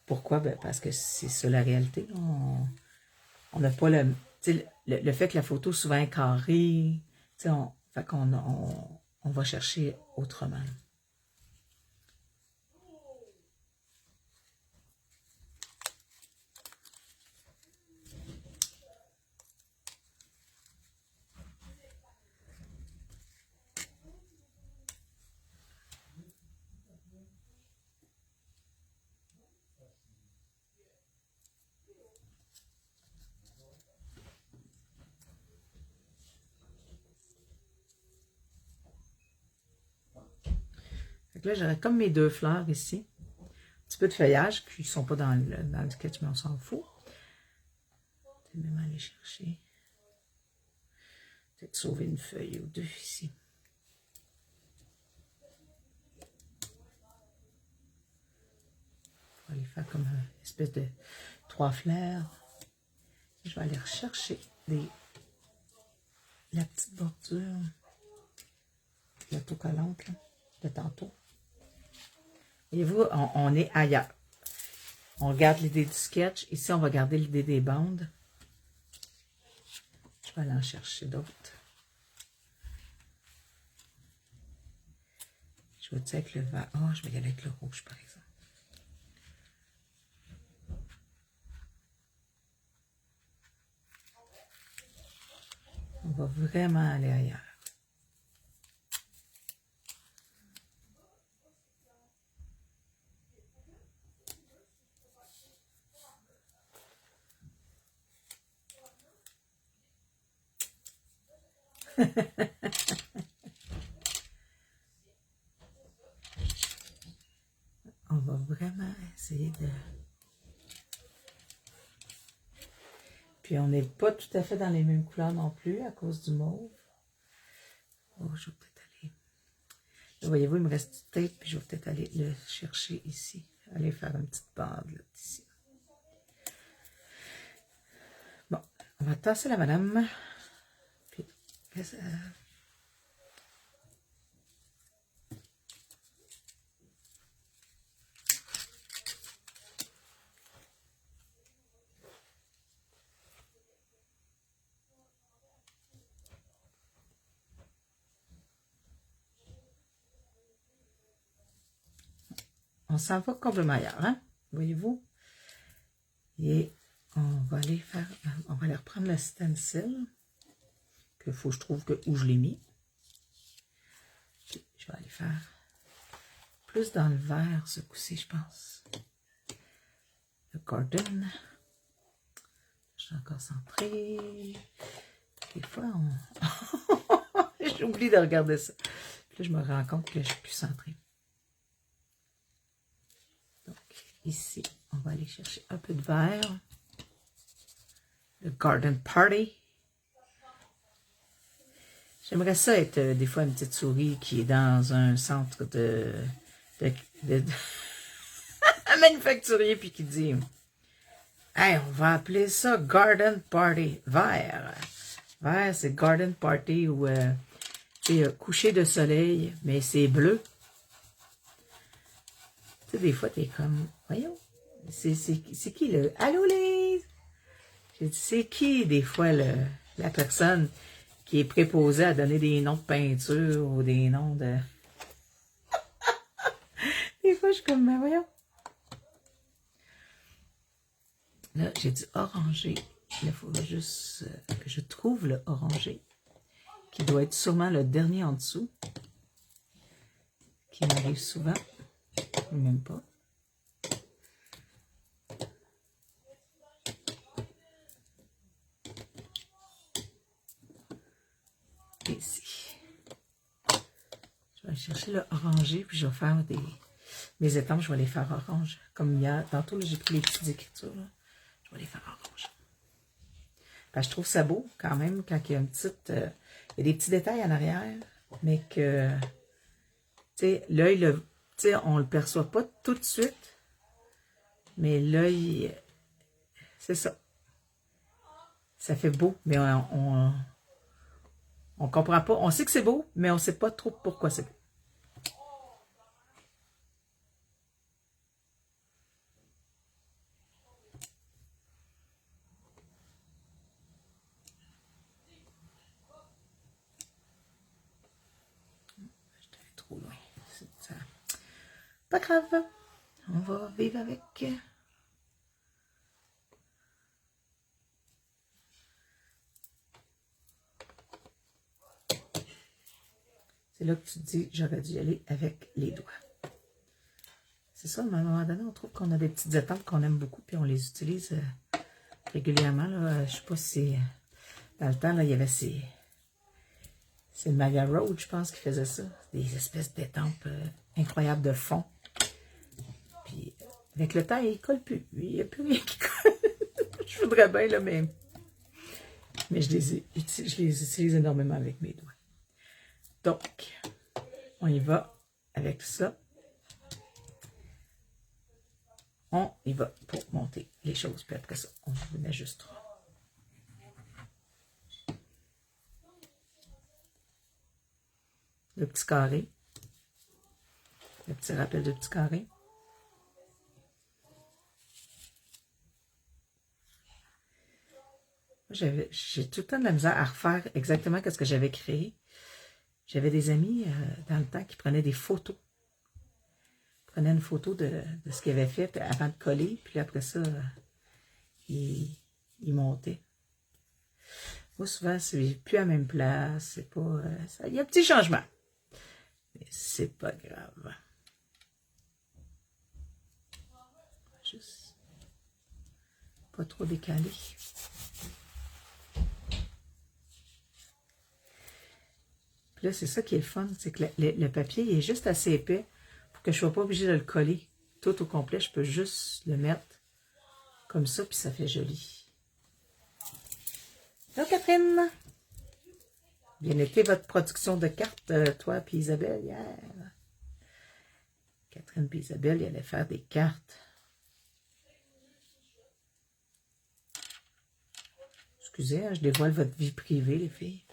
[SPEAKER 1] Pourquoi? Ben, parce que c'est ça la réalité. On n'a pas le fait que la photo souvent est carrée. Fait qu'on on va chercher autrement. Là, j'aurais comme mes deux fleurs ici. Un petit peu de feuillage qui ne sont pas dans le sketch, mais on s'en fout. Je vais même aller chercher. Peut-être sauver une feuille ou deux ici. On va aller faire comme une espèce de 3 fleurs. Je vais aller rechercher la petite bordure. L'autocollante de tantôt. Voyez-vous, on est ailleurs. On regarde l'idée du sketch. Ici, on va garder l'idée des bandes. Je vais aller en chercher d'autres. Je vais dire avec le vert. Oh, je vais y aller avec le rouge, par exemple. On va vraiment aller ailleurs. On va vraiment essayer de... Puis on n'est pas tout à fait dans les mêmes couleurs non plus à cause du mauve. Oh, je vais peut-être aller... Là, voyez-vous, il me reste du tape, puis je vais peut-être aller le chercher ici. Aller faire une petite bande là, ici. Bon, on va tasser la madame. Puis, on s'en va complètement ailleurs, hein? Voyez-vous? Et on va aller reprendre le stencil. Que faut que je trouve où je l'ai mis. Puis, je vais aller faire plus dans le vert ce coup-ci, je pense. Le Garden. Je suis encore centrée. Des fois, j'oublie de regarder ça. Puis là, je me rends compte que je suis plus centrée. Donc, ici, on va aller chercher un peu de vert. Le Garden Party. J'aimerais ça être des fois une petite souris qui est dans un centre de un manufacturier puis qui dit hey, on va appeler ça Garden Party vert. Vert, c'est Garden Party où c'est coucher de soleil, mais c'est bleu. Tu sais, des fois, t'es comme, voyons, c'est qui le... Allô, Lise? J'ai dit, c'est qui, des fois, la personne qui est préposée à donner des noms de peinture ou des noms de... Des fois, je suis comme, mais voyons. Là, j'ai dit orangé. Il faut juste que je trouve le orangé, qui doit être sûrement le dernier en dessous, qui m'arrive souvent, ou même pas. Ici. Je vais aller chercher le orangé, puis je vais faire mes étampes, je vais les faire orange. Comme hier, tantôt, j'ai pris les petites écritures, là. Je vais les faire orange. Je trouve ça beau, quand même, quand il y a une petite... il y a des petits détails en arrière, mais que, tu sais, l'œil, tu sais, on le perçoit pas tout de suite, mais l'œil, c'est ça. Ça fait beau, mais on comprend pas. On sait que c'est beau, mais on sait pas trop pourquoi c'est beau. J'étais trop loin. Ça... Pas grave. On va vivre avec. C'est là que tu te dis, j'aurais dû y aller avec les doigts. C'est ça, mais à un moment donné, on trouve qu'on a des petites étampes qu'on aime beaucoup, puis on les utilise régulièrement. Là. Je sais pas si dans le temps, là, il y avait c'est le Maya Road, je pense, qui faisait ça. Des espèces d'étampes incroyables de fond. Puis avec le temps, il ne colle plus. Il n'y a plus rien qui colle. Je voudrais bien, là, mais je les utilise énormément avec mes doigts. Donc, on y va avec ça. On y va pour monter les choses. Puis après ça, on vous ajustera. Le petit carré. Le petit rappel de petit carré. J'ai tout le temps de la misère à refaire exactement ce que j'avais créé. J'avais des amis dans le temps qui prenaient des photos. Ils prenaient une photo de ce qu'ils avaient fait avant de coller, puis après ça, ils montaient. Moi, souvent, c'est plus à la même place. C'est pas. Il y a un petit changement. Mais c'est pas grave. Juste pas trop décalé. Puis là, c'est ça qui est le fun, c'est que le papier il est juste assez épais pour que je ne sois pas obligée de le coller tout au complet. Je peux juste le mettre comme ça, puis ça fait joli. Donc, Catherine, bien été votre production de cartes, toi et Isabelle, hier. Catherine et Isabelle, ils allaient faire des cartes. Excusez, hein, je dévoile votre vie privée, les filles.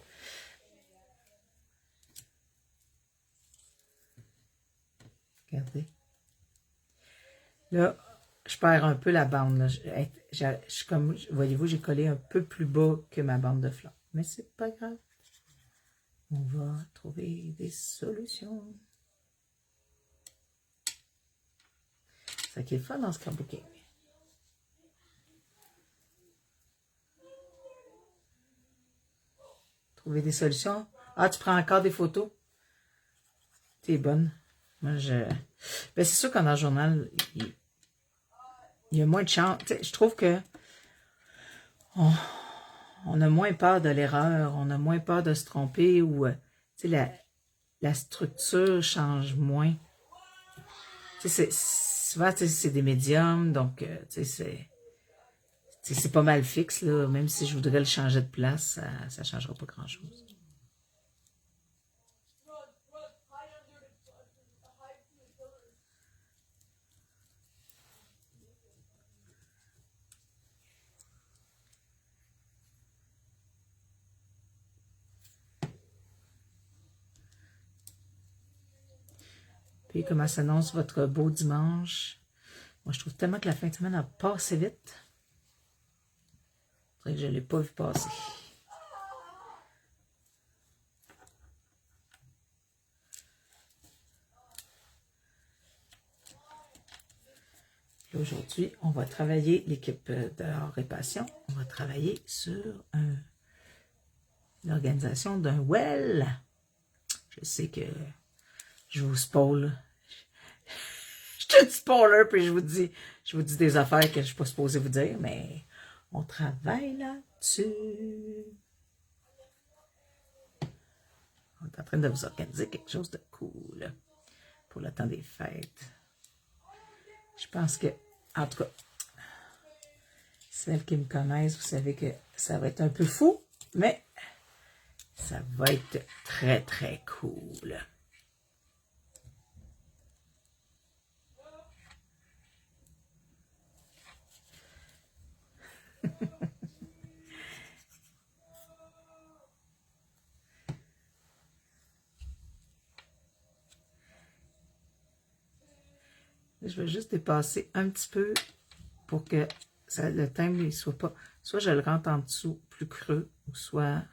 [SPEAKER 1] Regardez. Là, je perds un peu la bande. Là. Comme voyez-vous, j'ai collé un peu plus bas que ma bande de fleurs. Mais c'est pas grave. On va trouver des solutions. Ça qui est le fun dans scrapbooking. Trouver des solutions. Ah, tu prends encore des photos? T'es bonne. Moi, ben, c'est sûr qu'en journal, il y a moins de chance. Tu sais, je trouve que on a moins peur de l'erreur, on a moins peur de se tromper ou tu sais, la structure change moins. Tu sais, souvent, tu sais, c'est des médiums, donc tu sais, c'est pas mal fixe, là. Même si je voudrais le changer de place, ça changera pas grand-chose. Puis, comment s'annonce votre beau dimanche? Moi, je trouve tellement que la fin de semaine a passé vite. C'est vrai que je ne l'ai pas vu passer. Aujourd'hui, on va travailler l'équipe de Art et Passion. On va travailler sur l'organisation d'un well. Je sais que je vous spoil. Je suis une spoiler, puis je vous dis des affaires que je ne suis pas supposée vous dire, mais on travaille là-dessus. On est en train de vous organiser quelque chose de cool pour le temps des fêtes. Je pense que, en tout cas, celles qui me connaissent, vous savez que ça va être un peu fou, mais ça va être très, très cool. Je vais juste dépasser un petit peu pour que le thème ne soit pas... Soit je le rentre en dessous plus creux, ou soit,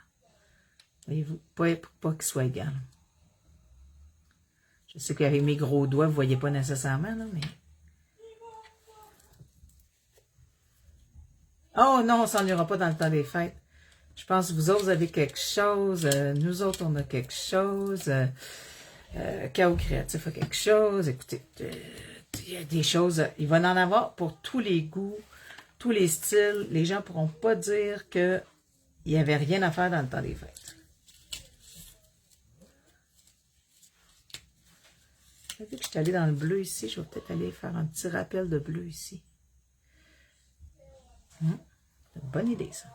[SPEAKER 1] voyez-vous, pas qu'il soit égal. Je sais qu'avec mes gros doigts, vous ne voyez pas nécessairement, là, mais... Oh non, on s'en ira pas dans le temps des fêtes. Je pense que vous autres, vous avez quelque chose. Nous autres, on a quelque chose. Chaos créatif a quelque chose. Écoutez, il y a des choses. Il va en avoir pour tous les goûts, tous les styles. Les gens ne pourront pas dire qu'il n'y avait rien à faire dans le temps des fêtes. Vu que je suis allée dans le bleu ici, je vais peut-être aller faire un petit rappel de bleu ici. C'est une bonne idée, ça.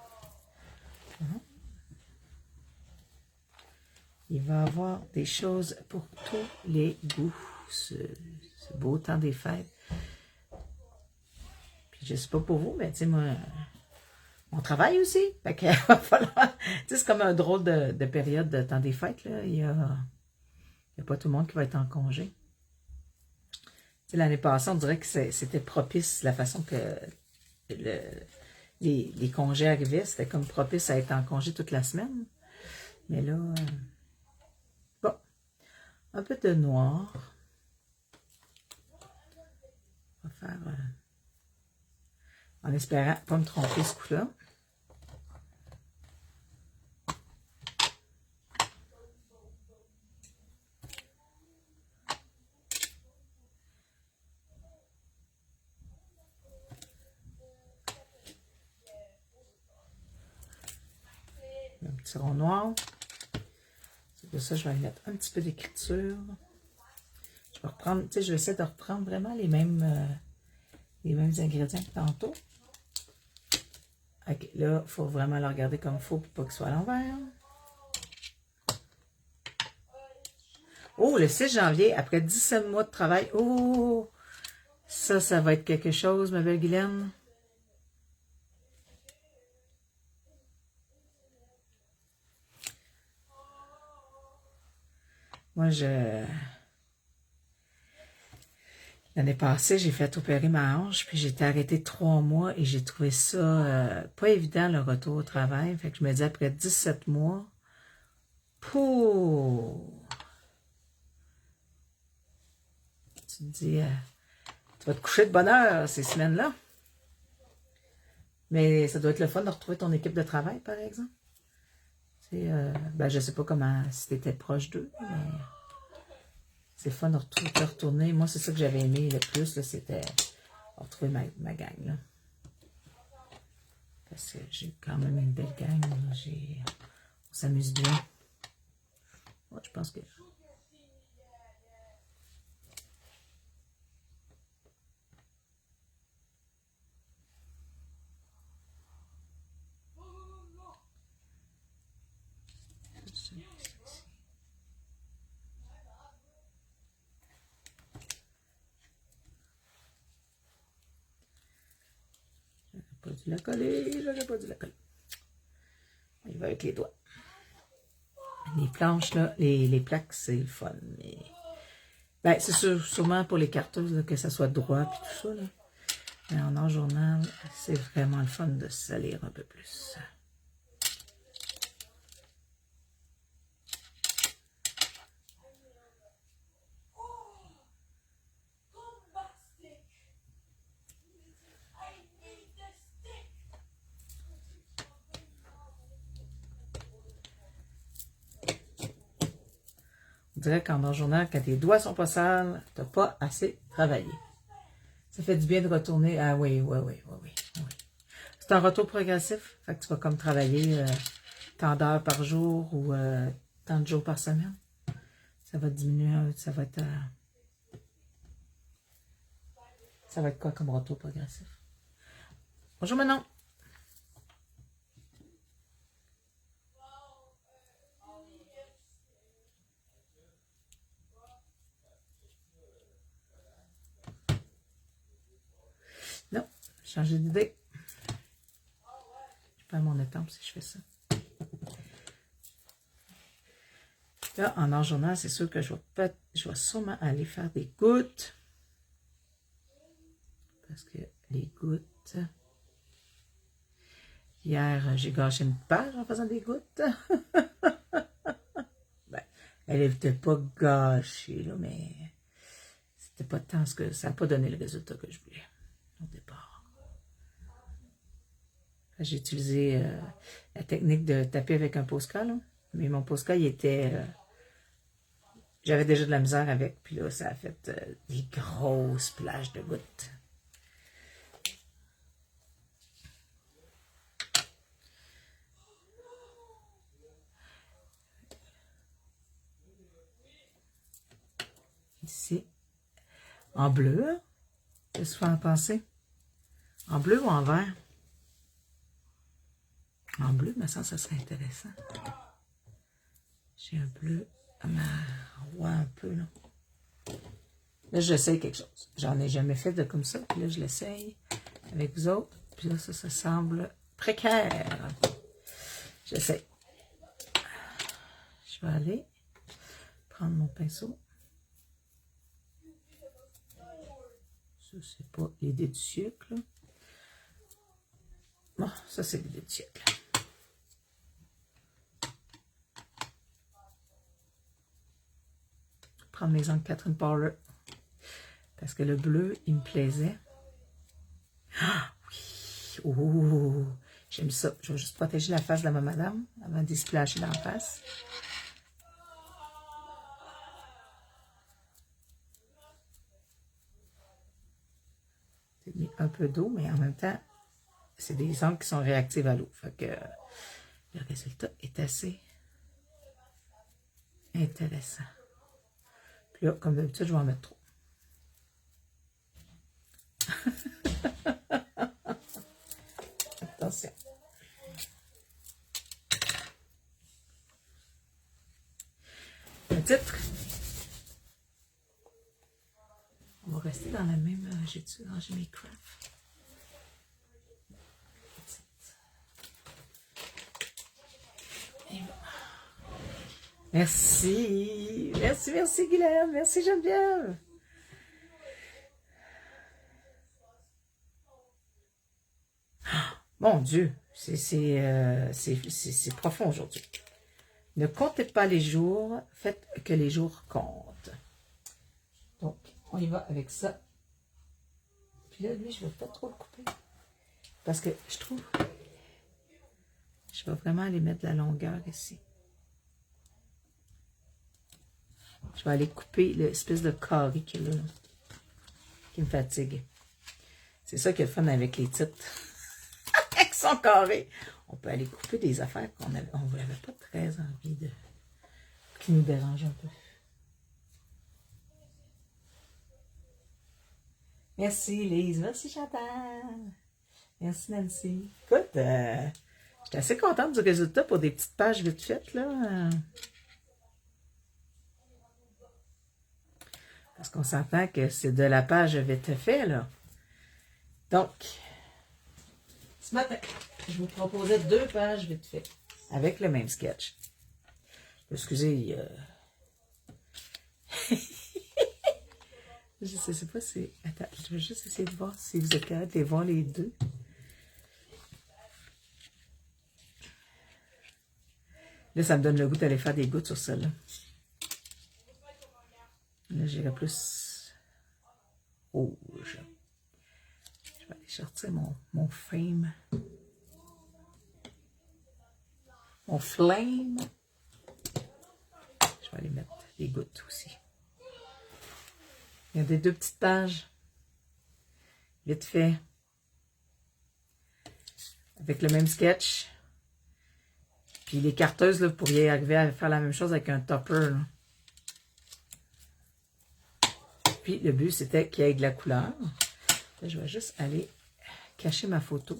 [SPEAKER 1] Il va y avoir des choses pour tous les goûts. Ce beau temps des fêtes. Puis je sais pas pour vous, mais tu sais, moi, on travaille aussi. Fait qu'il va falloir... Tu sais, c'est comme un drôle de période de temps des fêtes, là. Il y a pas tout le monde qui va être en congé. Tu sais, l'année passée, on dirait que c'était propice, la façon que les congés arrivaient. C'était comme propice à être en congé toute la semaine. Mais là... bon. Un peu de noir. On va faire... en espérant pas me tromper ce coup-là. Un petit rond noir. C'est pour ça que je vais mettre un petit peu d'écriture. Je vais reprendre, tu sais, je vais essayer de reprendre vraiment les mêmes ingrédients que tantôt. Ok, là, il faut vraiment le regarder comme il faut pour pas qu'il soit à l'envers. Oh, le 6 janvier, après 17 mois de travail. Oh, ça va être quelque chose, ma belle Guylaine. Moi, l'année passée, j'ai fait opérer ma hanche, puis j'ai été arrêtée 3 mois et j'ai trouvé ça pas évident, le retour au travail. Fait que je me dis, après 17 mois, tu te dis, Tu vas te coucher de bonne heure ces semaines-là. Mais ça doit être le fun de retrouver ton équipe de travail, par exemple. Ben, je sais pas comment, si tu étais proche d'eux, mais c'est fun de retourner. Moi, c'est ça que j'avais aimé le plus, c'était retrouver ma gang. Là. Parce que j'ai quand même une belle gang. On s'amuse bien. Ouais, je pense que... Pas dû la coller, j'aurais pas dû la coller. Il va avec les doigts. Les planches, là, les plaques, c'est le fun. Mais... Ben, c'est sûrement pour les cartouches, là, que ça soit droit et tout ça. Là. Mais en art journal, c'est vraiment le fun de se salir un peu plus. On dirait qu'en art journal, quand tes doigts sont pas sales, t'as pas assez travaillé. Ça fait du bien de retourner. Ah oui. C'est un retour progressif. Fait que tu vas comme travailler tant d'heures par jour ou tant de jours par semaine. Ça va diminuer, ça va être quoi comme retour progressif? Bonjour Manon. Non, changer d'idée. Je perds mon étampe si je fais ça. Là, en art journal, c'est sûr que je vais sûrement aller faire des gouttes. Parce que les gouttes... Hier, j'ai gâché une page en faisant des gouttes. Ben, elle n'était pas gâchée, là, mais c'était pas tant ce que ça n'a pas donné le résultat que je voulais au départ. J'ai utilisé la technique de taper avec un Posca, là, mais mon Posca, il était... j'avais déjà de la misère avec, puis là, ça a fait des grosses plages de gouttes. Ici, en bleu, hein? Qu'est-ce que tu fais en penser? En bleu ou en vert? En bleu, mais ça serait intéressant. J'ai un bleu ouais, un peu, là. Là, j'essaye quelque chose. J'en ai jamais fait de comme ça. Puis là, je l'essaye avec vous autres. Puis là, ça semble précaire. J'essaye. Je vais aller prendre mon pinceau. Ça, c'est pas l'idée du siècle. Bon, ça, c'est l'idée du siècle. Prendre mes encres Catherine Powler. Parce que le bleu, il me plaisait. Ah, oui! Oh! J'aime ça. Je vais juste protéger la face de ma madame avant d'y splasher dans la face. J'ai mis un peu d'eau, mais en même temps, c'est des encres qui sont réactives à l'eau. Fait que le résultat est assez intéressant. Puis là, comme d'habitude, je vais en mettre trop. Attention. Le titre. On va rester dans la même... J'ai-tu rangé mes crafts? Merci. Merci Guylaine. Merci Geneviève. Mon Dieu, c'est profond aujourd'hui. Ne comptez pas les jours, faites que les jours comptent. Donc, on y va avec ça. Puis là, lui, je vais pas trop le couper. Parce que je trouve... Je vais vraiment aller mettre de la longueur ici. Je vais aller couper l'espèce de carré qu'il y a là, qui me fatigue. C'est ça qui est le fun avec les titres. Avec son carré. On peut aller couper des affaires qu'on n'avait pas très envie de... qui nous dérangent un peu. Merci Lise, merci Chantal. Merci Nancy. Écoute, j'étais assez contente du résultat pour des petites pages vite faites, là. Parce qu'on s'entend que c'est de la page vite fait, là. Donc, ce matin, je vous proposais 2 pages vite fait, avec le même sketch. Excusez, je ne sais pas si... Attends, je vais juste essayer de voir si vous êtes capable de les voir les deux. Là, ça me donne le goût d'aller faire des gouttes sur celle-là. Là, j'irai plus rouge. Je vais aller sortir mon flame. Mon flame. Je vais aller mettre des gouttes aussi. Il y a des 2 petites pages. Vite fait. Avec le même sketch. Puis les carteuses, là, vous pourriez arriver à faire la même chose avec un topper. Là. Puis le but, c'était qu'il y ait de la couleur. Là, je vais juste aller cacher ma photo.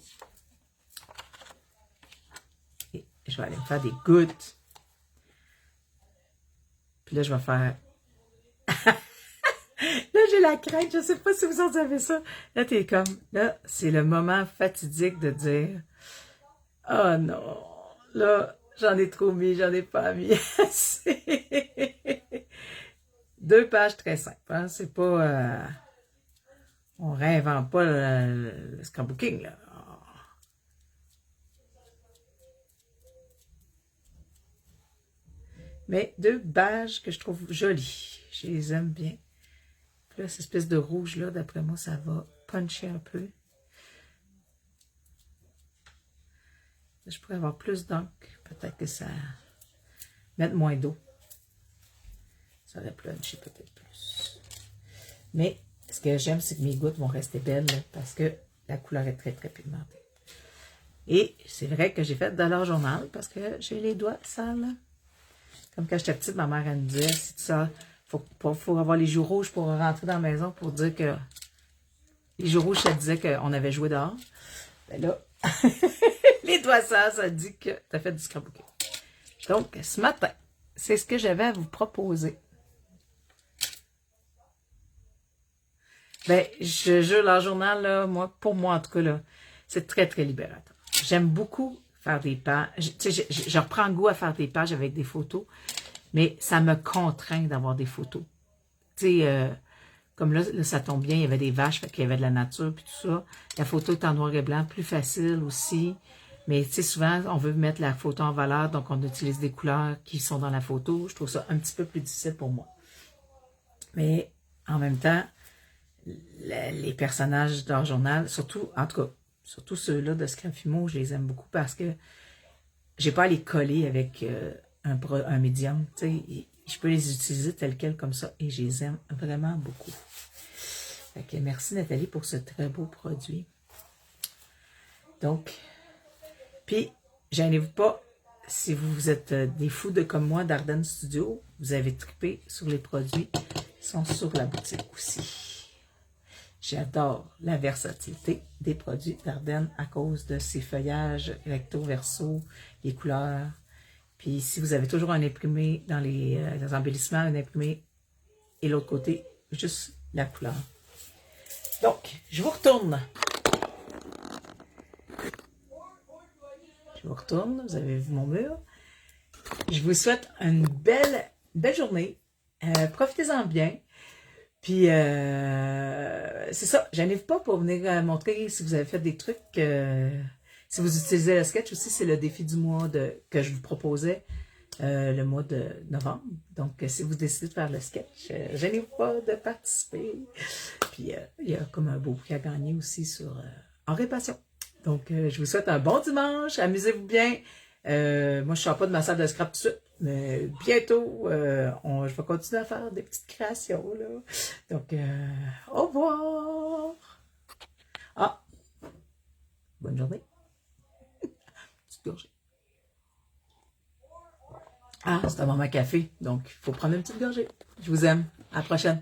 [SPEAKER 1] Et je vais aller me faire des gouttes. Puis là, je vais faire... Là, j'ai la crainte. Je ne sais pas si vous en savez ça. Là, t'es comme... Là, c'est le moment fatidique de dire... Oh non! Là, j'en ai trop mis, j'en ai pas mis assez. 2 pages très simples. Hein? C'est pas... on réinvente pas le scrapbooking, là. Mais 2 pages que je trouve jolies. Je les aime bien. Puis là, cette espèce de rouge-là, d'après moi, ça va puncher un peu. Je pourrais avoir plus d'encre. Peut-être que ça... mettre moins d'eau. Ça aurait punché peut-être plus. Mais ce que j'aime, c'est que mes gouttes vont rester belles là, parce que la couleur est très, très pigmentée. Et c'est vrai que j'ai fait de l'art journal parce que j'ai les doigts sales. Là. Comme quand j'étais petite, ma mère, elle me disait, si ça, faut avoir les joues rouges pour rentrer dans la maison pour dire que... Les joues rouges, ça disait qu'on avait joué dehors. Ben là, les doigts sales, ça dit que tu as fait du scrapbooking. Donc, ce matin, c'est ce que j'avais à vous proposer. Ben, je jure, l'art journal, là, moi, pour moi, en tout cas, là, c'est très, très libérateur. J'aime beaucoup faire des pages. Je reprends goût à faire des pages avec des photos, mais ça me contraint d'avoir des photos. Tu sais, comme là, ça tombe bien, il y avait des vaches, fait qu'il y avait de la nature, puis tout ça. La photo est en noir et blanc, plus facile aussi. Mais, tu sais, souvent, on veut mettre la photo en valeur, donc on utilise des couleurs qui sont dans la photo. Je trouve ça un petit peu plus difficile pour moi. Mais, en même temps, les personnages d'art journal, surtout, en tout cas, surtout ceux-là de Scrapfimo, je les aime beaucoup parce que j'ai pas à les coller avec un médium, tu sais, je peux les utiliser tels quels comme ça et je les aime vraiment beaucoup. Fait que merci Nathalie pour ce très beau produit. Donc, puis, gênez-vous pas, si vous êtes des fous comme moi d'Ardennes Studio, vous avez trippé sur les produits qui sont sur la boutique aussi. J'adore la versatilité des produits d'Ardennes à cause de ces feuillages recto-verso, les couleurs. Puis si vous avez toujours un imprimé dans les embellissements, un imprimé et l'autre côté, juste la couleur. Donc, je vous retourne. Je vous retourne, vous avez vu mon mur. Je vous souhaite une belle journée. Profitez-en bien. Puis, c'est ça, j'arrive pas pour venir montrer si vous avez fait des trucs, si vous utilisez le sketch aussi, c'est le défi du mois que je vous proposais. le mois de novembre. Donc, si vous décidez de faire le sketch, gênez-vous pas de participer. Puis, il y a comme un beau prix à gagner aussi sur Henri Passion. Donc, je vous souhaite un bon dimanche. Amusez-vous bien. Moi, je ne sors pas de ma salle de scrap tout de suite. Mais bientôt, je vais continuer à faire des petites créations. Là. Donc, au revoir. Ah, bonne journée. Petite gorgée. Ah, c'est un moment café. Donc, il faut prendre une petite gorgée. Je vous aime. À la prochaine.